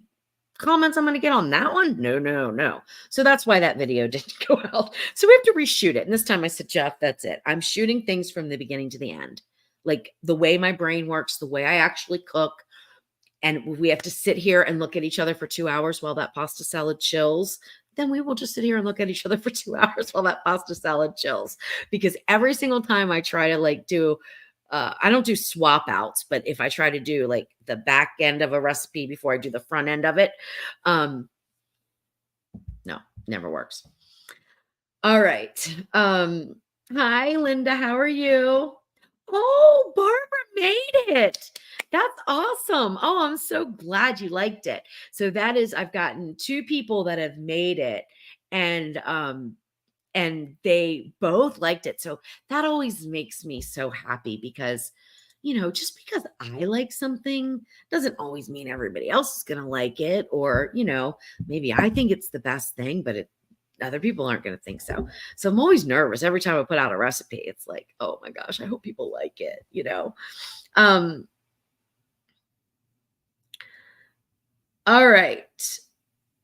comments I'm going to get on that one? No. So that's why that video didn't go out. So we have to reshoot it. And this time I said, Jeff, that's it. I'm shooting things from the beginning to the end. Like the way my brain works, the way I actually cook. And we have to sit here and look at each other for 2 hours while that pasta salad chills. Then we will just sit here and look at each other for 2 hours while that pasta salad chills. Because every single time I try to do, I don't do swap outs, but if I try to do like the back end of a recipe before I do the front end of it, no, never works. All right. Hi, Linda. How are you? Oh, Barbara made it. That's awesome. Oh, I'm so glad you liked it. So that is, I've gotten 2 people that have made it, and they both liked it. So that always makes me so happy because, just because I like something doesn't always mean everybody else is going to like it, or, maybe I think it's the best thing, but other people aren't going to think so. So I'm always nervous every time I put out a recipe. It's like, oh my gosh, I hope people like it, All right.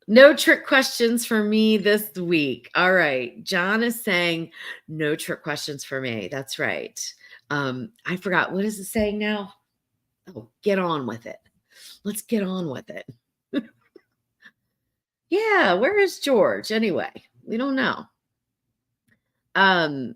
No trick questions for me this week. All right. John is saying no trick questions for me. That's right. I forgot, what is it saying now? Oh, get on with it. Let's get on with it. Yeah, where is George anyway? We don't know. Um,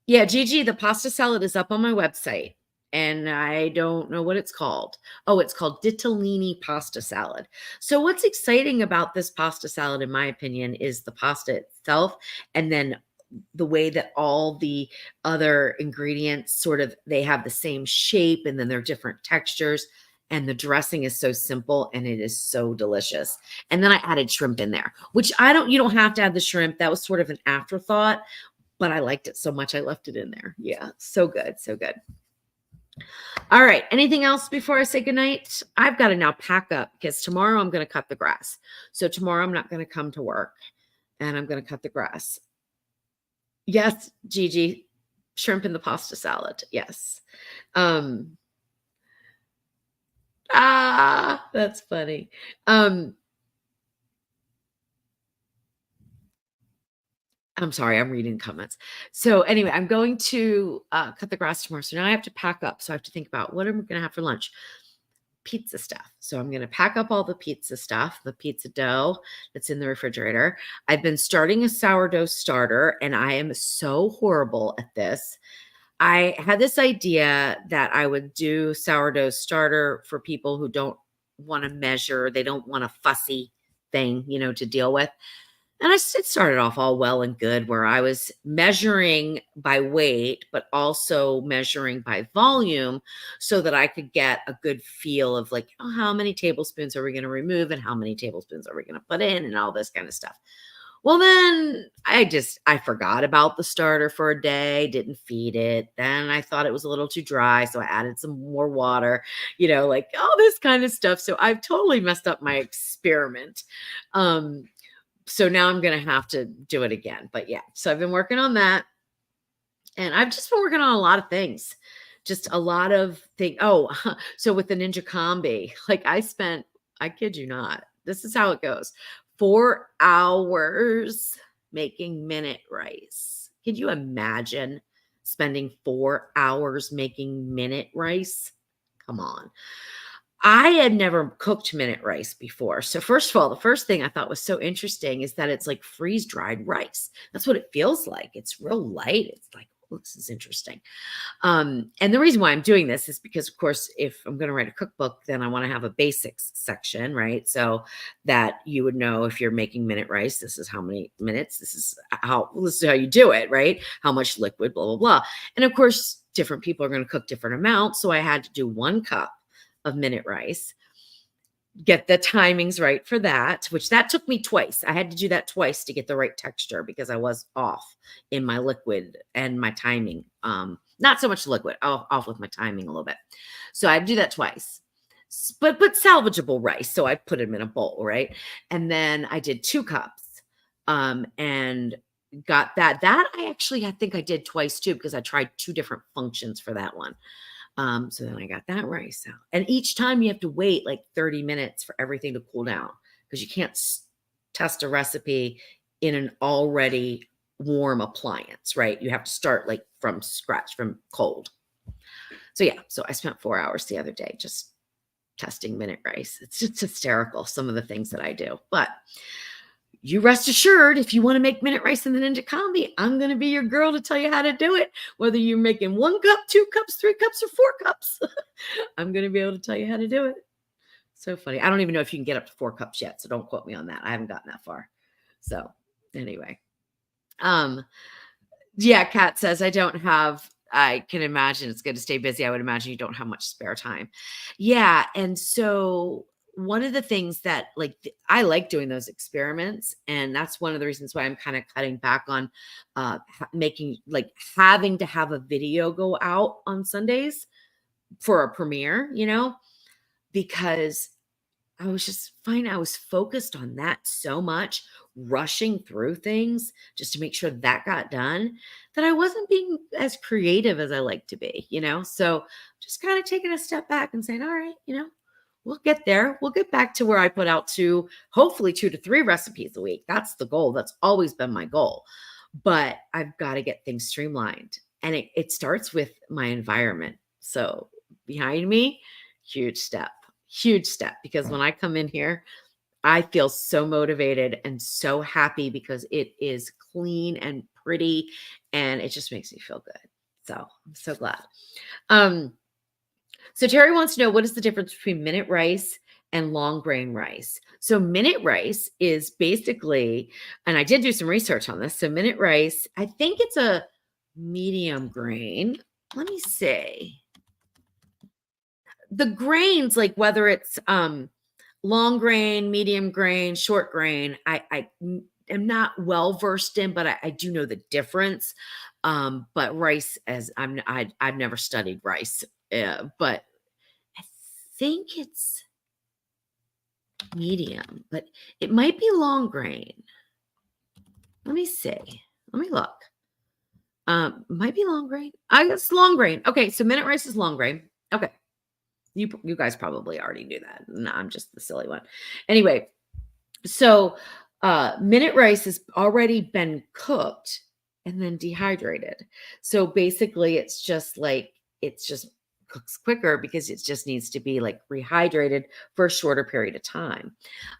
yeah, Gigi, the pasta salad is up on my website, and I don't know what it's called. Oh, it's called Ditalini pasta salad. So what's exciting about this pasta salad, in my opinion, is the pasta itself, and then the way that all the other ingredients sort of they have the same shape, and then they're different textures. And the dressing is so simple and it is so delicious. And then I added shrimp in there, which you don't have to add the shrimp. That was sort of an afterthought, but I liked it so much I left it in there. Yeah, so good, so good. All right, anything else before I say goodnight? I've got to now pack up because tomorrow I'm going to cut the grass. So tomorrow I'm not going to come to work and I'm going to cut the grass. Yes, Gigi, shrimp in the pasta salad. Yes. That's funny. I'm sorry, I'm reading comments. So anyway, I'm going to cut the grass tomorrow. So now I have to pack up. So I have to think about what am I going to have for lunch? Pizza stuff. So I'm going to pack up all the pizza stuff, the pizza dough that's in the refrigerator. I've been starting a sourdough starter and I am so horrible at this. I had this idea that I would do sourdough starter for people who don't want to measure, they don't want a fussy thing, to deal with. And it started off all well and good where I was measuring by weight, but also measuring by volume so that I could get a good feel of like, oh, how many tablespoons are we going to remove and how many tablespoons are we going to put in and all this kind of stuff. Well, then I forgot about the starter for a day, didn't feed it. Then I thought it was a little too dry. So I added some more water, like all this kind of stuff. So I've totally messed up my experiment. So now I'm going to have to do it again. But yeah, so I've been working on that. And I've just been working on a lot of things. Just a lot of things. Oh, so with the Ninja Combi, like I kid you not, this is how it goes. 4 hours making minute rice. Could you imagine spending 4 hours making minute rice? Come on. I had never cooked minute rice before. So first of all, the first thing I thought was so interesting is that it's like freeze-dried rice. That's what it feels like. It's real light. It's like, oh, this is interesting. And the reason why I'm doing this is because, of course, if I'm going to write a cookbook, then I want to have a basics section, right? So that you would know if you're making minute rice, this is how many minutes, this is how you do it, right? How much liquid, blah, blah, blah. And of course, different people are going to cook different amounts. So I had to do 1 cup of minute rice, get the timings right for that, which that took me twice. I had to do that twice to get the right texture because I was off in my liquid and my timing. Not so much liquid, off with my timing a little bit. So I do that twice, but salvageable rice. So I put them in a bowl, right? And then I did 2 cups, and got that. That I think I did twice too, because I tried 2 different functions for that one. So then I got that rice out. And each time you have to wait like 30 minutes for everything to cool down because you can't test a recipe in an already warm appliance, right? You have to start like from scratch, from cold. So yeah, so I spent 4 hours the other day just testing minute rice. It's just hysterical, some of the things that I do. But you rest assured, if you want to make minute rice in the Ninja Combi, I'm going to be your girl to tell you how to do it. Whether you're making 1 cup, 2 cups, 3 cups, or 4 cups, I'm going to be able to tell you how to do it. So funny. I don't even know if you can get up to 4 cups yet, so don't quote me on that. I haven't gotten that far. So anyway, yeah, Kat says, I can imagine it's good to stay busy. I would imagine you don't have much spare time. Yeah. And so one of the things that I like doing those experiments, and that's one of the reasons why I'm kind of cutting back on having to have a video go out on Sundays for a premiere, because I was just fine. I was focused on that so much, rushing through things just to make sure that got done, that I wasn't being as creative as I like to be, So just kind of taking a step back and saying, all right, we'll get there. We'll get back to where I put out hopefully 2 to 3 recipes a week. That's the goal. That's always been my goal. But I've got to get things streamlined. And it starts with my environment. So behind me, huge step, because when I come in here, I feel so motivated and so happy because it is clean and pretty, and it just makes me feel good. So I'm so glad. Um, so Terry wants to know, what is the difference between minute rice and long grain rice? So minute rice is basically, and I did do some research on this. So minute rice, I think it's a medium grain. Let me see. The grains, like whether it's long grain, medium grain, short grain, I am not well versed in, but I do know the difference. But rice, I've never studied rice, but I think it's medium, but it might be long grain. Let me see. Let me look. Might be long grain. I guess long grain. Okay, so minute rice is long grain. Okay. You guys probably already knew that. No, I'm just the silly one. Anyway, so minute rice has already been cooked and then dehydrated. So basically it's just cooks quicker because it just needs to be like rehydrated for a shorter period of time.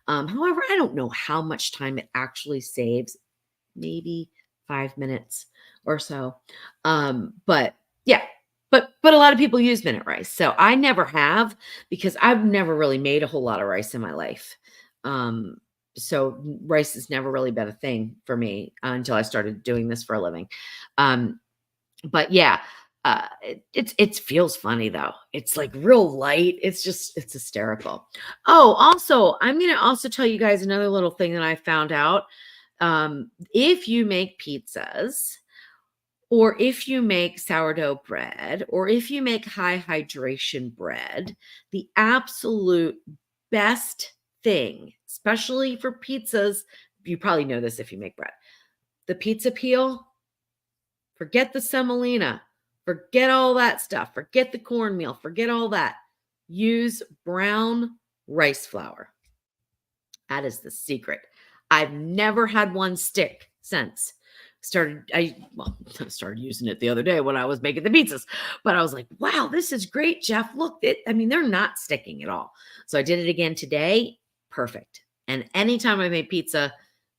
However, I don't know how much time it actually saves, maybe 5 minutes or so. But yeah, but a lot of people use minute rice. So I never have, because I've never really made a whole lot of rice in my life. So rice has never really been a thing for me until I started doing this for a living. But yeah, it feels funny though. It's like real light. It's hysterical. Oh, also, I'm gonna also tell you guys another little thing that I found out. If you make pizzas, or if you make sourdough bread, or if you make high hydration bread, the absolute best thing, especially for pizzas, you probably know this if you make bread, the pizza peel, forget the semolina, forget all that stuff, forget the cornmeal, forget all that. Use brown rice flour. That is the secret. I've never had one stick since. I started using it the other day when I was making the pizzas, but I was like, wow, this is great, Jeff. Look, they're not sticking at all. So I did it again today. Perfect. And anytime I make pizza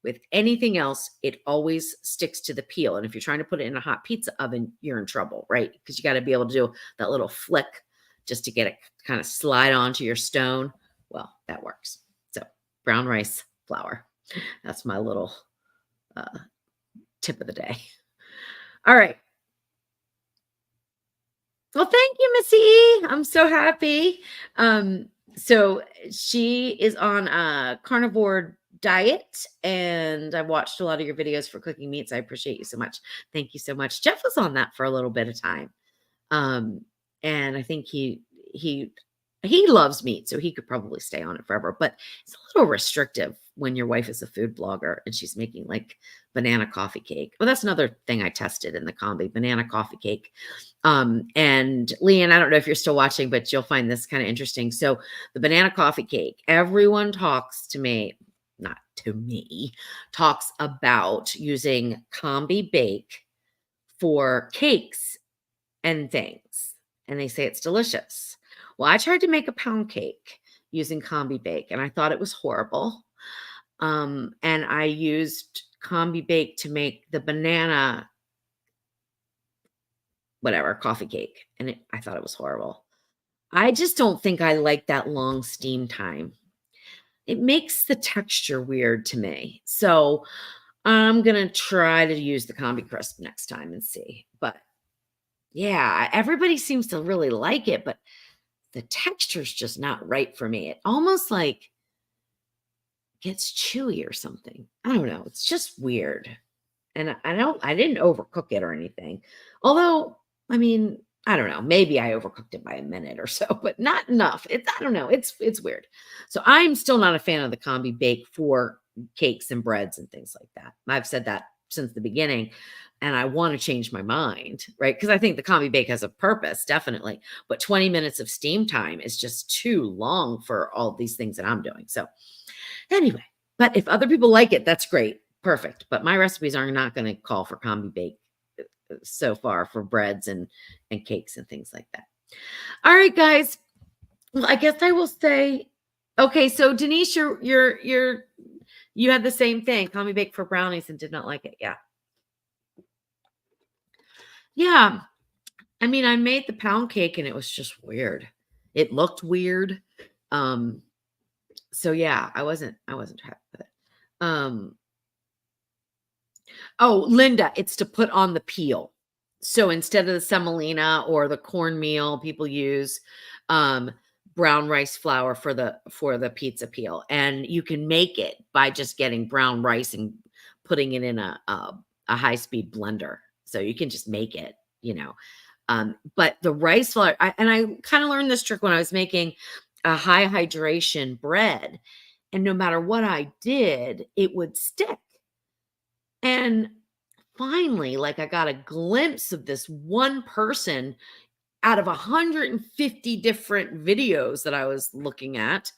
with anything else, it always sticks to the peel. And if you're trying to put it in a hot pizza oven, you're in trouble, right? Because you got to be able to do that little flick just to get it kind of slide onto your stone. Well, that works. So brown rice flour. That's my little tip of the day. All right. Well, thank you, Missy E. I'm so happy. So she is on a carnivore diet, and I've watched a lot of your videos for cooking meats. I appreciate you so much. Thank you so much. Jeff was on that for a little bit of time. And I think he loves meat, so he could probably stay on it forever, but it's a little restrictive when your wife is a food blogger and she's making like banana coffee cake. Well, that's another thing I tested in the Combi, banana coffee cake. And Leanne, I don't know if you're still watching, but you'll find this kind of interesting. So the banana coffee cake, everyone talks about using Combi bake for cakes and things. And they say it's delicious. Well, I tried to make a pound cake using Combi bake, and I thought it was horrible. And I used Combi bake to make the banana, whatever, coffee cake. And I thought it was horrible. I just don't think I like that long steam time. It makes the texture weird to me. So I'm going to try to use the Combi crust next time and see. But yeah, everybody seems to really like it, but the texture's just not right for me. It almost like gets chewy or something. I don't know. It's just weird. And I didn't overcook it or anything. Although, I mean, I don't know. Maybe I overcooked it by a minute or so, but not enough. I don't know. It's weird. So I'm still not a fan of the Combi bake for cakes and breads and things like that. I've said that since the beginning, and I want to change my mind, right? Because I think the Combi bake has a purpose, definitely. But 20 minutes of steam time is just too long for all these things that I'm doing. So anyway, but if other people like it, that's great. Perfect. But my recipes are not going to call for Combi bake so far for breads and cakes and things like that. All right, guys. Well, I guess I will say, okay, so Denise, you had the same thing. Combi baked for brownies and did not like it. Yeah. Yeah. I mean, I made the pound cake and it was just weird. It looked weird. So yeah, I wasn't happy with it. Oh, Linda, it's to put on the peel. So instead of the semolina or the cornmeal, people use brown rice flour for the pizza peel, and you can make it by just getting brown rice and putting it in a high-speed blender. So you can just make it, but the rice flour, I kind of learned this trick when I was making a high hydration bread, and no matter what I did, it would stick. And finally, like, I got a glimpse of this one person out of 150 different videos that I was looking at,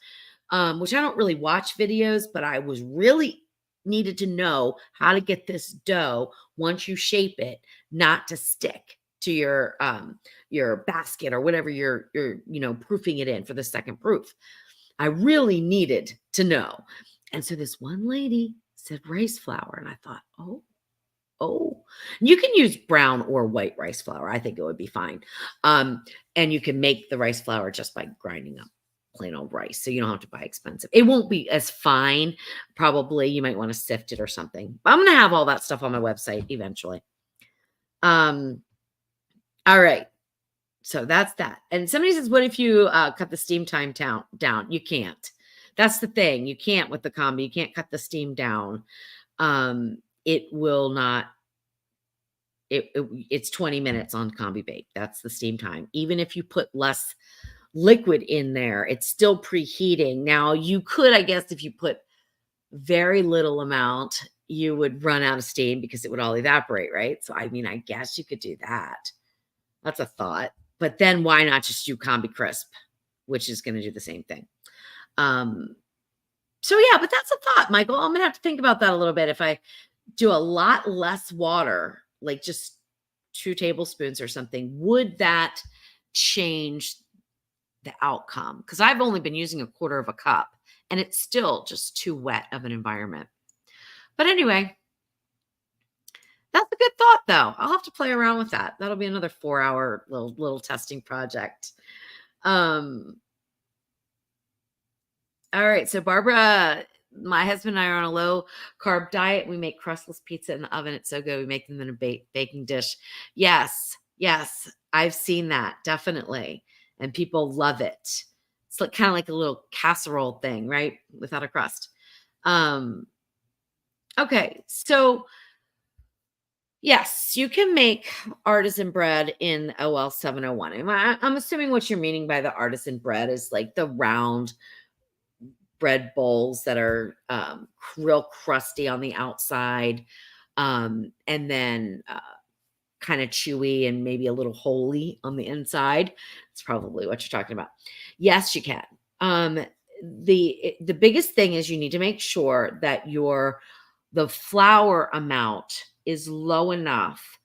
which I don't really watch videos, but I was really needed to know how to get this dough, once you shape it, not to stick to your basket or whatever you're proofing it in for the second proof. I really needed to know. And so this one lady said rice flour, and I thought, oh, you can use brown or white rice flour. I think it would be fine. And you can make the rice flour just by grinding up plain old rice. So you don't have to buy expensive. It won't be as fine. Probably you might want to sift it or something. I'm going to have all that stuff on my website eventually. All right. So that's that. And somebody says, what if you cut the steam time down? You can't. That's the thing. You can't with the Combi. You can't cut the steam down. It will not. It's 20 minutes on Combi Bake. That's the steam time. Even if you put less liquid in there, it's still preheating. Now you could, I guess, if you put very little amount, you would run out of steam because it would all evaporate, right? So, I mean, I guess you could do that. That's a thought. But then why not just do Combi Crisp, which is going to do the same thing? So yeah, but that's a thought, Michael. I'm going to have to think about that a little bit. If I do a lot less water, like just 2 tablespoons or something, would that change the outcome? Because I've only been using 1/4 cup and it's still just too wet of an environment. But anyway, that's a good thought, though. I'll have to play around with that. That'll be another 4-hour little testing project. All right. So Barbara, my husband and I are on a low carb diet. We make crustless pizza in the oven. It's so good. We make them in a baking dish. Yes. I've seen that. Definitely. And people love it. It's like, kind of like a little casserole thing, right? Without a crust. Okay. So yes, you can make artisan bread in OL 701. I'm assuming what you're meaning by the artisan bread is like the round bread bowls that are real crusty on the outside, and then kind of chewy and maybe a little holy on the inside. That's probably what you're talking about. Yes, you can. The biggest thing is you need to make sure that the flour amount is low enough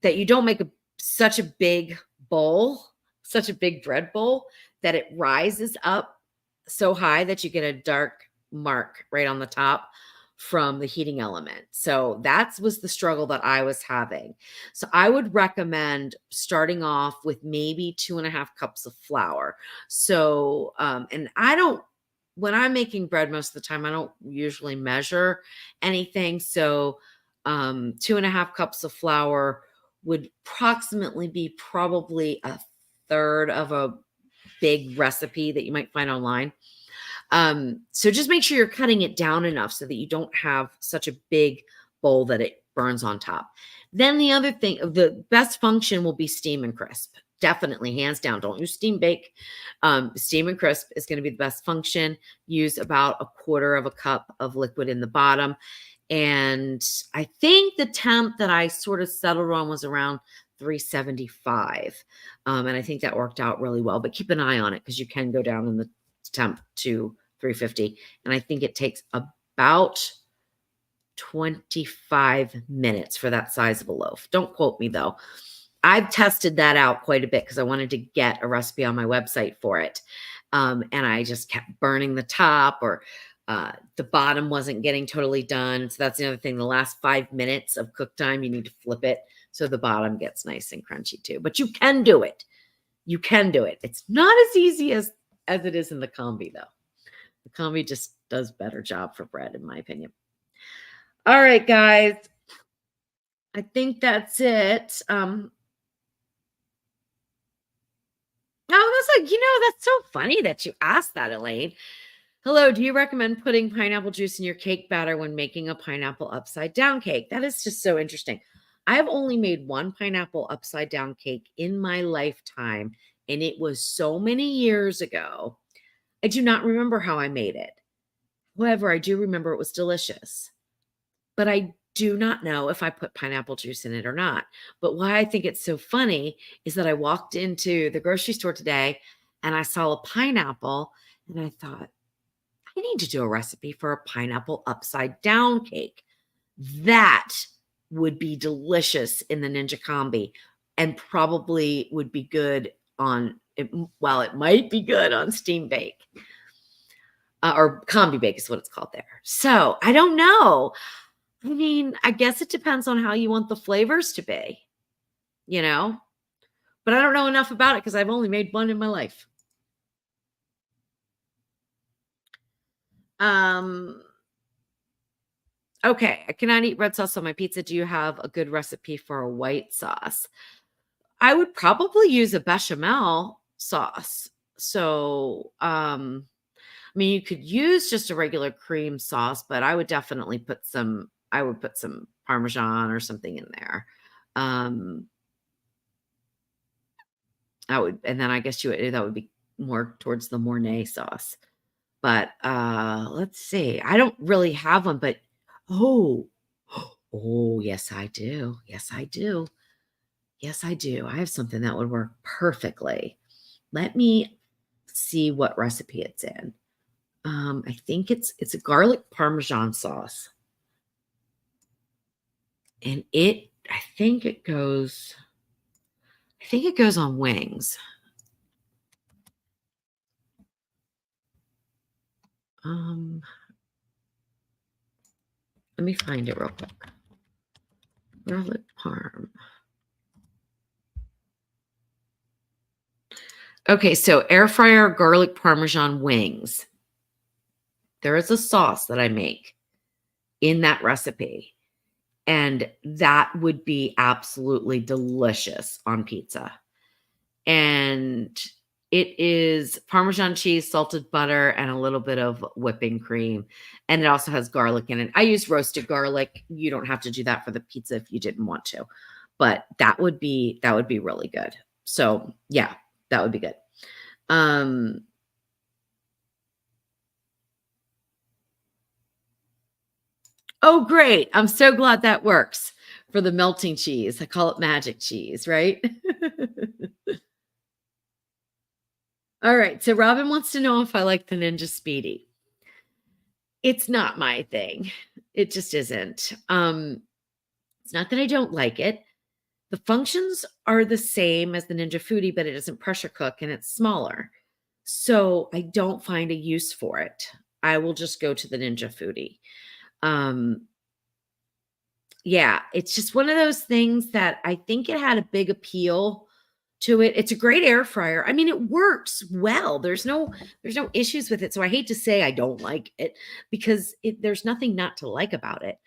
that you don't make such a big bowl, such a big bread bowl, that it rises up so high that you get a dark mark right on the top from the heating element. So that was the struggle that I was having. So I would recommend starting off with maybe 2.5 cups of flour. So, and when I'm making bread most of the time, I don't usually measure anything. So 2.5 cups of flour would approximately be probably 1/3 of a big recipe that you might find online. So just make sure you're cutting it down enough so that you don't have such a big bowl that it burns on top. Then the other thing, the best function will be steam and crisp. Definitely, hands down. Don't use steam bake. Steam and crisp is going to be the best function. Use about 1/4 cup of liquid in the bottom. And I think the temp that I sort of settled on was around 375. And I think that worked out really well. But keep an eye on it because you can go down in the temp to 350. And I think it takes about 25 minutes for that size of a loaf. Don't quote me though. I've tested that out quite a bit because I wanted to get a recipe on my website for it. And I just kept burning the top, or the bottom wasn't getting totally done. So that's the other thing. The last 5 minutes of cook time, you need to flip it so the bottom gets nice and crunchy too. But you can do it. You can do it. It's not as easy as it is in the Combi though. The Combi just does better job for bread, in my opinion. All right, guys. I think that's it. Oh, that's so funny that you asked that, Elaine. Hello, do you recommend putting pineapple juice in your cake batter when making a pineapple upside down cake? That is just so interesting. I have only made one pineapple upside down cake in my lifetime, and it was so many years ago. I do not remember how I made it. However, I do remember it was delicious. But I do not know if I put pineapple juice in it or not. But why I think it's so funny is that I walked into the grocery store today and I saw a pineapple and I thought, I need to do a recipe for a pineapple upside down cake. That would be delicious in the Ninja Combi and probably would be good on, well, it might be good on steam bake. Or Combi bake is what it's called there. So I don't know. I mean, I guess it depends on how you want the flavors to be, but I don't know enough about it because I've only made one in my life. Okay, I cannot eat red sauce on my pizza. Do you have a good recipe for a white sauce? I would probably use a bechamel sauce. So, you could use just a regular cream sauce, but I would definitely put some Parmesan or something in there. And then I guess that would be more towards the Mornay sauce. But let's see. I don't really have one, but oh, yes, I do. Yes, I do. Yes, I do. I have something that would work perfectly. Let me see what recipe it's in. I think it's a garlic Parmesan sauce. And I think it goes on wings. Let me find it real quick. Garlic parm. Okay, so air fryer garlic Parmesan wings. There is a sauce that I make in that recipe, and that would be absolutely delicious on pizza. And it is Parmesan cheese, salted butter, and a little bit of whipping cream. And it also has garlic in it. I use roasted garlic. You don't have to do that for the pizza if you didn't want to, but that would be really good. So yeah, that would be good. Oh, great. I'm so glad that works for the melting cheese. I call it magic cheese, right? All right. So Robin wants to know if I like the Ninja Speedy. It's not my thing. It just isn't. It's not that I don't like it. The functions are the same as the Ninja Foodie, but it doesn't pressure cook and it's smaller. So I don't find a use for it. I will just go to the Ninja Foodie. Yeah, it's just one of those things that I think it had a big appeal to it. It's a great air fryer. I mean, it works well. There's no issues with it. So I hate to say I don't like it because there's nothing not to like about it.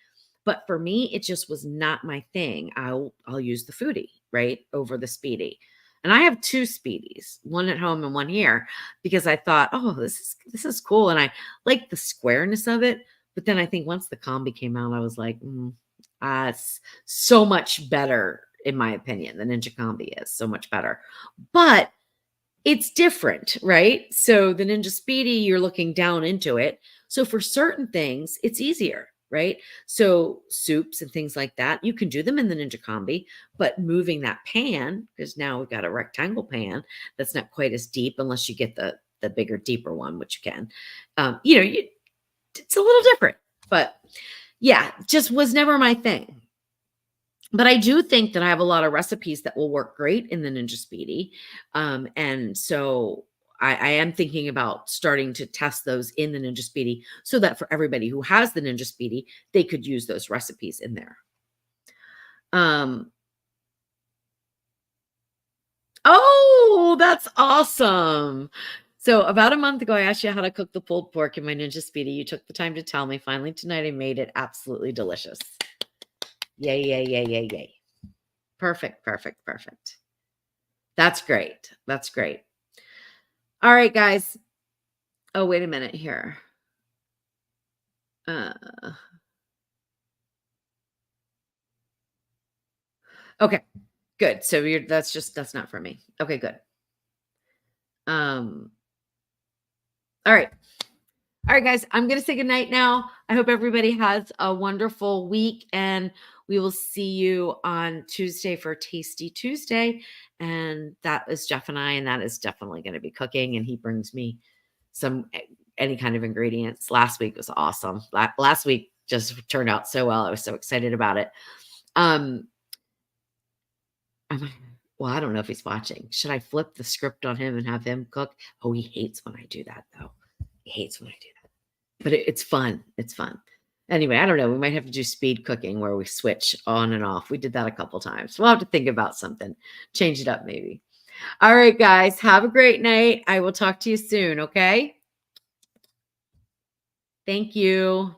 But for me, it just was not my thing. I'll use the Foodie, right, over the Speedy. And I have two Speedies, one at home and one here, because I thought, oh, this is cool. And I like the squareness of it. But then I think once the Combi came out, I was like, it's so much better, in my opinion. The Ninja Combi is so much better. But it's different, right? So the Ninja Speedy, you're looking down into it. So for certain things, it's easier, right? So soups and things like that, you can do them in the Ninja Combi, but moving that pan, because now we've got a rectangle pan that's not quite as deep unless you get the bigger, deeper one, which you can, it's a little different. But Yeah, just was never my thing. But I do think that I have a lot of recipes that will work great in the Ninja Speedy. And so I am thinking about starting to test those in the Ninja Speedy so that for everybody who has the Ninja Speedy, they could use those recipes in there. Um, oh, that's awesome. So about a month ago, I asked you how to cook the pulled pork in my Ninja Speedy. You took the time to tell me. Finally, tonight I made it absolutely delicious. Yay, yay, yay, yay, yay. Perfect, perfect, perfect. That's great. That's great. All right, guys. Oh, wait a minute here. Uh, okay, good. So that's not for me. Okay, good. Um, all right. All right, guys, I'm going to say goodnight now. I hope everybody has a wonderful week, and we will see you on Tuesday for Tasty Tuesday. And that is Jeff and I, and that is definitely going to be cooking. And he brings me some any kind of ingredients. Last week was awesome. Last week just turned out so well. I was so excited about it. Um, well, I don't know if he's watching. Should I flip the script on him and have him cook? Oh, he hates when I do that, though. He hates when I do that. But it's fun. It's fun. Anyway, I don't know. We might have to do speed cooking where we switch on and off. We did that a couple times. We'll have to think about something. Change it up, maybe. All right, guys. Have a great night. I will talk to you soon. Okay. Thank you.